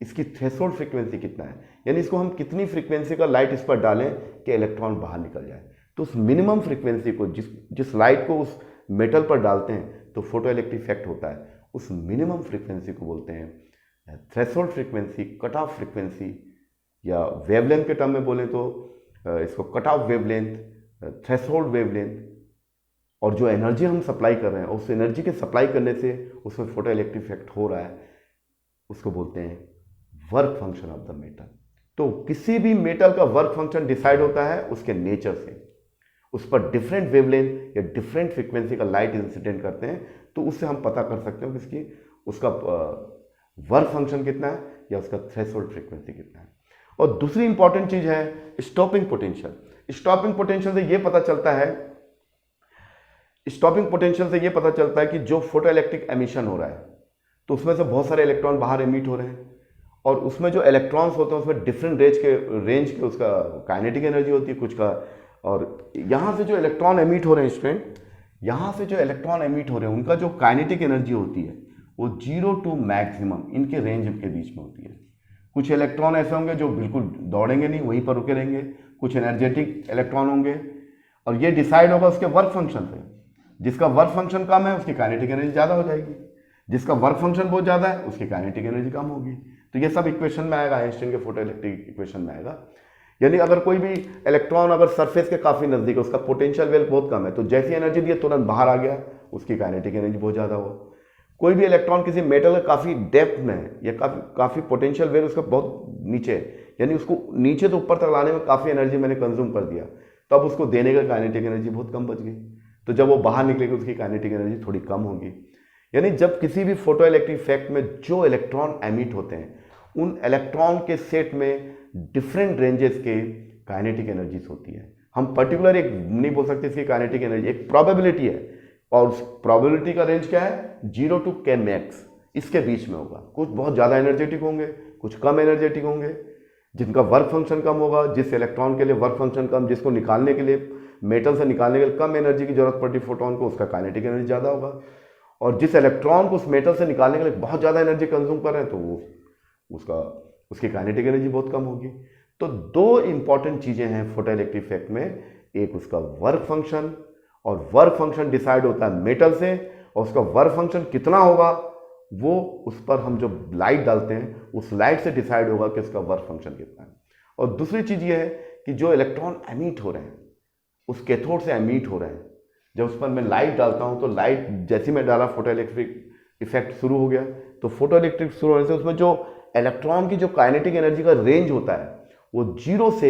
इसकी थ्रेशोल्ड फ्रीक्वेंसी कितना है, यानी इसको हम कितनी फ्रीक्वेंसी का लाइट इस पर डालें कि इलेक्ट्रॉन बाहर निकल जाए। तो उस मिनिमम फ्रीक्वेंसी को जिस लाइट को उस मेटल पर डालते हैं तो फोटो इलेक्ट्रिक इफेक्ट होता है, उस मिनिमम फ्रीक्वेंसी को बोलते हैं threshold frequency, cut off frequency, या वेवलेंथ के टर्म में बोलें तो इसको cut off wavelength, threshold wavelength. और जो एनर्जी हम सप्लाई कर रहे हैं उस एनर्जी के सप्लाई करने से उसमें फोटो इलेक्ट्रिक इफेक्ट हो रहा है, उसको बोलते हैं work function of the metal. तो किसी भी मेटल का वर्क फंक्शन डिसाइड होता है उसके नेचर से, उस पर डिफरेंट वेवलेंथ या डिफरेंट फ्रीक्वेंसी का लाइट इंसिडेंट करते हैं, तो उससे हम पता कर सकते हैं कि उसका वर्क फंक्शन कितना है या उसका थ्रेशोल्ड फ्रीक्वेंसी कितना है। और दूसरी इंपॉर्टेंट चीज है स्टॉपिंग पोटेंशियल। स्टॉपिंग पोटेंशियल से ये पता चलता है कि जो फोटो इलेक्ट्रिक एमिशन हो रहा है तो उसमें से बहुत सारे इलेक्ट्रॉन बाहर एमिट हो रहे हैं, और उसमें जो इलेक्ट्रॉन्स होते हैं उसमें डिफरेंट रेंज के उसका काइनेटिक एनर्जी होती है कुछ का। और यहाँ से जो इलेक्ट्रॉन एमिट हो रहे हैं स्टूडेंट, यहाँ से जो इलेक्ट्रॉन एमिट हो रहे हैं उनका जो काइनेटिक एनर्जी होती है वो 0 to मैक्सिमम इनके रेंज के बीच में होती है। कुछ इलेक्ट्रॉन ऐसे होंगे जो बिल्कुल दौड़ेंगे नहीं, वहीं पर रुके रहेंगे, कुछ एनर्जेटिक इलेक्ट्रॉन होंगे, और ये डिसाइड होगा उसके वर्क फंक्शन से। जिसका वर्क फंक्शन कम है उसकी काइनेटिक एनर्जी ज़्यादा हो जाएगी, जिसका वर्क फंक्शन बहुत ज़्यादा है उसकी काइनेटिक एनर्जी कम होगी। तो ये सब इक्वेशन में आएगा, आइंस्टाइन के फोटो इलेक्ट्रिक इक्वेशन में आएगा। यानी अगर कोई भी इलेक्ट्रॉन अगर सरफेस के काफ़ी नज़दीक है, उसका पोटेंशियल वेल बहुत कम है, तो जैसी एनर्जी दिए तुरंत बाहर आ गया, उसकी काइनेटिक एनर्जी बहुत ज़्यादा हो। कोई भी इलेक्ट्रॉन किसी मेटल के काफ़ी डेप्थ में है या काफ़ी पोटेंशियल वेल उसका बहुत नीचे है, यानी उसको नीचे तो ऊपर तक लाने में काफ़ी एनर्जी मैंने कंज्यूम कर दिया, तो अब उसको देने का काइनेटिक एनर्जी बहुत कम बच गई, तो जब वो बाहर निकलेगी उसकी काइनेटिक एनर्जी थोड़ी कम होगी। यानी जब किसी भी फोटो इलेक्ट्रिक इफेक्ट में जो इलेक्ट्रॉन एमिट होते हैं उन इलेक्ट्रॉन के सेट में डिफरेंट रेंजेस के काइनेटिक एनर्जीज होती है। हम पर्टिकुलर एक नहीं बोल सकते इसकी काइनेटिक एनर्जी, एक प्रोबेबिलिटी है, और उस प्रोबेबिलिटी का रेंज क्या है 0 to k max, इसके बीच में होगा। कुछ बहुत ज़्यादा एनर्जेटिक होंगे, कुछ कम एनर्जेटिक होंगे, जिनका वर्क फंक्शन कम होगा, जिस इलेक्ट्रॉन के लिए वर्क फंक्शन कम, जिसको निकालने के लिए मेटल से निकालने के लिए कम एनर्जी की जरूरत पड़ती फोटोन को, उसका काइनेटिक एनर्जी ज़्यादा होगा। और जिस इलेक्ट्रॉन को उस मेटल से निकालने के लिए बहुत ज़्यादा एनर्जी कंज्यूम कर रहे हैं तो वो उसकी काइनेटिक एनर्जी बहुत कम होगी। तो दो इंपॉर्टेंट चीज़ें हैं फोटो इलेक्ट्रिक इफेक्ट में, एक उसका वर्क फंक्शन, और वर्क फंक्शन डिसाइड होता है मेटल से, और उसका वर्क फंक्शन कितना होगा वो उस पर हम जो लाइट डालते हैं उस लाइट से डिसाइड होगा कि उसका वर्क फंक्शन कितना है। और दूसरी चीज़ ये है कि जो इलेक्ट्रॉन एमिट हो रहे हैं उस कैथोड से एमिट हो रहे हैं, जब उस पर मैं लाइट डालता हूँ तो लाइट जैसे मैं डाला फोटो इलेक्ट्रिक इफेक्ट शुरू हो गया, तो फोटो इलेक्ट्रिक शुरू होने से उसमें जो इलेक्ट्रॉन की जो काइनेटिक एनर्जी का रेंज होता है वो 0 से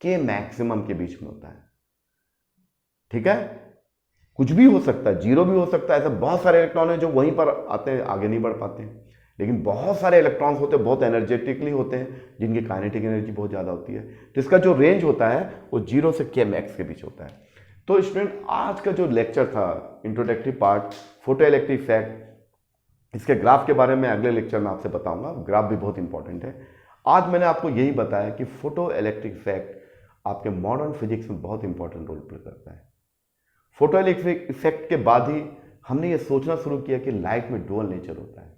k मैक्सिमम के बीच में होता है। ठीक है, कुछ भी हो सकता है, 0 भी हो सकता है, ऐसे बहुत सारे इलेक्ट्रॉन हैं जो वहीं पर आते हैं, आगे नहीं बढ़ पाते हैं, लेकिन बहुत सारे इलेक्ट्रॉन्स होते हैं बहुत एनर्जेटिकली होते हैं जिनकी काइनेटिक एनर्जी बहुत ज़्यादा होती है, तो इसका जो रेंज होता है वो 0 से k मैक्स के बीच होता है। तो स्टूडेंट आज का जो लेक्चर था introductory part photo electric effect, इसके ग्राफ के बारे में अगले लेक्चर में आपसे बताऊंगा, ग्राफ भी बहुत इंपॉर्टेंट है। आज मैंने आपको यही बताया कि फोटो इलेक्ट्रिक इफेक्ट आपके मॉडर्न फिजिक्स में बहुत इंपॉर्टेंट रोल प्ले करता है। फोटो इलेक्ट्रिक इफेक्ट के बाद ही हमने ये सोचना शुरू किया कि लाइट में डुअल नेचर होता है,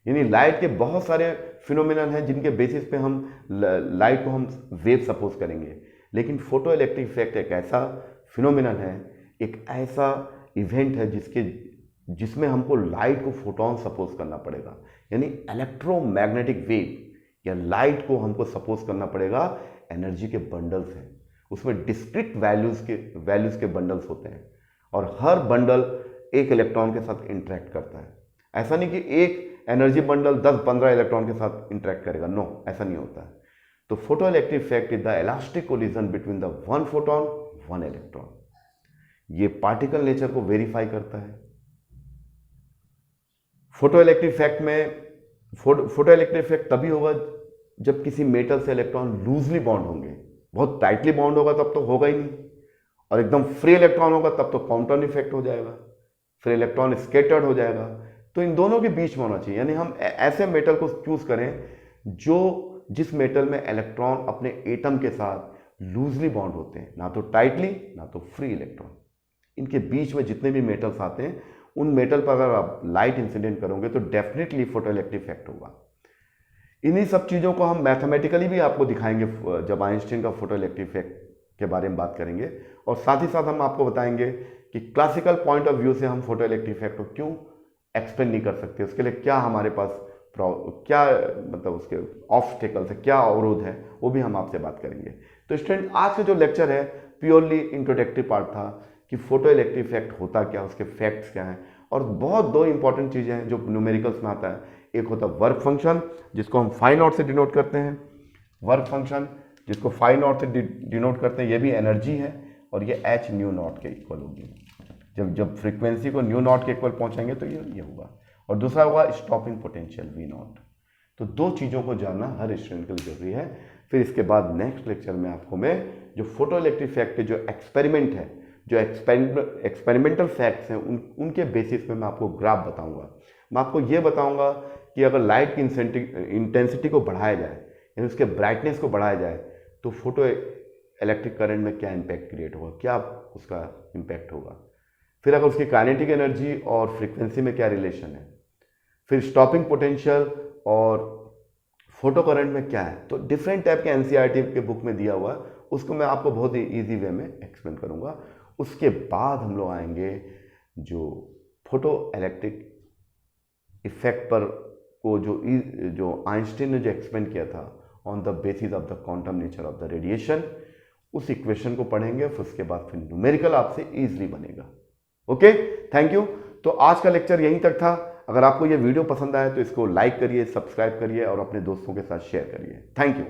यानी लाइट के बहुत सारे फिनोमिनन हैं जिनके बेसिस पे हम लाइट को हम वेव सपोज करेंगे, लेकिन फोटो इलेक्ट्रिक इफेक्ट एक ऐसा फिनोमिनन है, एक ऐसा इवेंट है जिसमें हमको लाइट को फोटोन सपोज करना पड़ेगा, यानी इलेक्ट्रोमैग्नेटिक वेव या लाइट को हमको सपोज करना पड़ेगा। एनर्जी के बंडल्स हैं, उसमें डिस्क्रीट वैल्यूज के बंडल्स होते हैं, और हर बंडल एक इलेक्ट्रॉन के साथ इंटरेक्ट करता है। ऐसा नहीं कि एक एनर्जी बंडल 10-15 इलेक्ट्रॉन के साथ इंटरेक्ट करेगा, नो, ऐसा नहीं होता है। तो photo electric effect is the elastic collision between the one photon one electron. ये पार्टिकल नेचर को वेरीफाई करता है। फोटो इलेक्ट्रिक इफेक्ट तभी होगा जब किसी मेटल से इलेक्ट्रॉन लूजली बॉन्ड होंगे, बहुत टाइटली बॉन्ड होगा तब तो होगा ही नहीं, और एकदम फ्री इलेक्ट्रॉन होगा तब तो काउंटर इफेक्ट हो जाएगा, फिर इलेक्ट्रॉन स्कैटर्ड हो जाएगा। तो इन दोनों के बीच में होना चाहिए, यानी हम ऐसे मेटल को चूज करें जिस मेटल में इलेक्ट्रॉन अपने एटम के साथ लूजली बॉन्ड होते हैं, ना तो टाइटली ना तो फ्री इलेक्ट्रॉन। इनके बीच में जितने भी मेटल्स आते हैं उन मेटल पर अगर आप लाइट इंसिडेंट करोगे तो डेफिनेटली फोटो इलेक्ट्रिक इफेक्ट होगा। इन्हीं सब चीज़ों को हम मैथमेटिकली भी आपको दिखाएंगे जब आइंस्टीन का फोटो इलेक्ट्रिक इफेक्ट के बारे में बात करेंगे, और साथ ही साथ हम आपको बताएंगे कि क्लासिकल पॉइंट ऑफ व्यू से हम फोटो इलेक्ट्रिक इफेक्ट को क्यों एक्सप्लेन नहीं कर सकते, उसके लिए क्या हमारे पास क्या मतलब उसके ऑब्स्टेकल्स है, क्या अवरोध है, वो भी हम आपसे बात करेंगे। तो स्टूडेंट आज का जो लेक्चर है प्योरली इंट्रोडक्टरी पार्ट था कि फोटो इलेक्ट्रिक इफेक्ट होता क्या, उसके फैक्ट्स क्या हैं, और बहुत दो इंपॉर्टेंट चीज़ें हैं जो न्यूमेरिकल्स में आता है। एक होता है वर्क फंक्शन जिसको हम फाई नॉट से डिनोट करते हैं, वर्क फंक्शन जिसको फाई नॉट से डिनोट करते हैं, ये भी एनर्जी है और ये एच न्यू नॉट के इक्वल होगी। जब फ्रीक्वेंसी को न्यू नॉट के इक्वल पहुंचाएंगे तो ये होगा, और दूसरा होगा स्टॉपिंग पोटेंशियल वी नॉट। तो दो चीज़ों को जानना हर स्टूडेंट के लिए जरूरी है। फिर इसके बाद नेक्स्ट लेक्चर में आपको मैं जो फोटो इलेक्ट्रिक इफेक्ट के जो एक्सपेरिमेंट है, जो एक्सपेरिमेंटल फैक्ट्स हैं, उनके बेसिस पे मैं आपको ग्राफ बताऊंगा। मैं आपको ये बताऊंगा कि अगर लाइट की इंटेंसिटी को बढ़ाया जाए यानी उसके ब्राइटनेस को बढ़ाया जाए तो फोटो इलेक्ट्रिक करंट में क्या इम्पैक्ट क्रिएट होगा, क्या उसका इम्पैक्ट होगा। फिर अगर उसकी काइनेटिक एनर्जी और फ्रीक्वेंसी में क्या रिलेशन है, फिर स्टॉपिंग पोटेंशियल और फोटो करंट में क्या है। तो डिफरेंट टाइप के एनसीईआरटी के बुक में दिया हुआ है, उसको मैं आपको बहुत ही ईजी वे में एक्सप्लेन करूंगा। उसके बाद हम लोग आएंगे जो फोटो इलेक्ट्रिक इफेक्ट पर को जो आइंस्टीन ने जो एक्सप्लेन किया था on the basis of the quantum nature of the radiation, उस इक्वेशन को पढ़ेंगे। फिर उसके बाद फिर न्यूमेरिकल आपसे ईजिली बनेगा। Okay, thank you. तो आज का लेक्चर यहीं तक था। अगर आपको ये वीडियो पसंद आया तो इसको लाइक करिए, सब्सक्राइब करिए और अपने दोस्तों के साथ शेयर करिए। Thank you.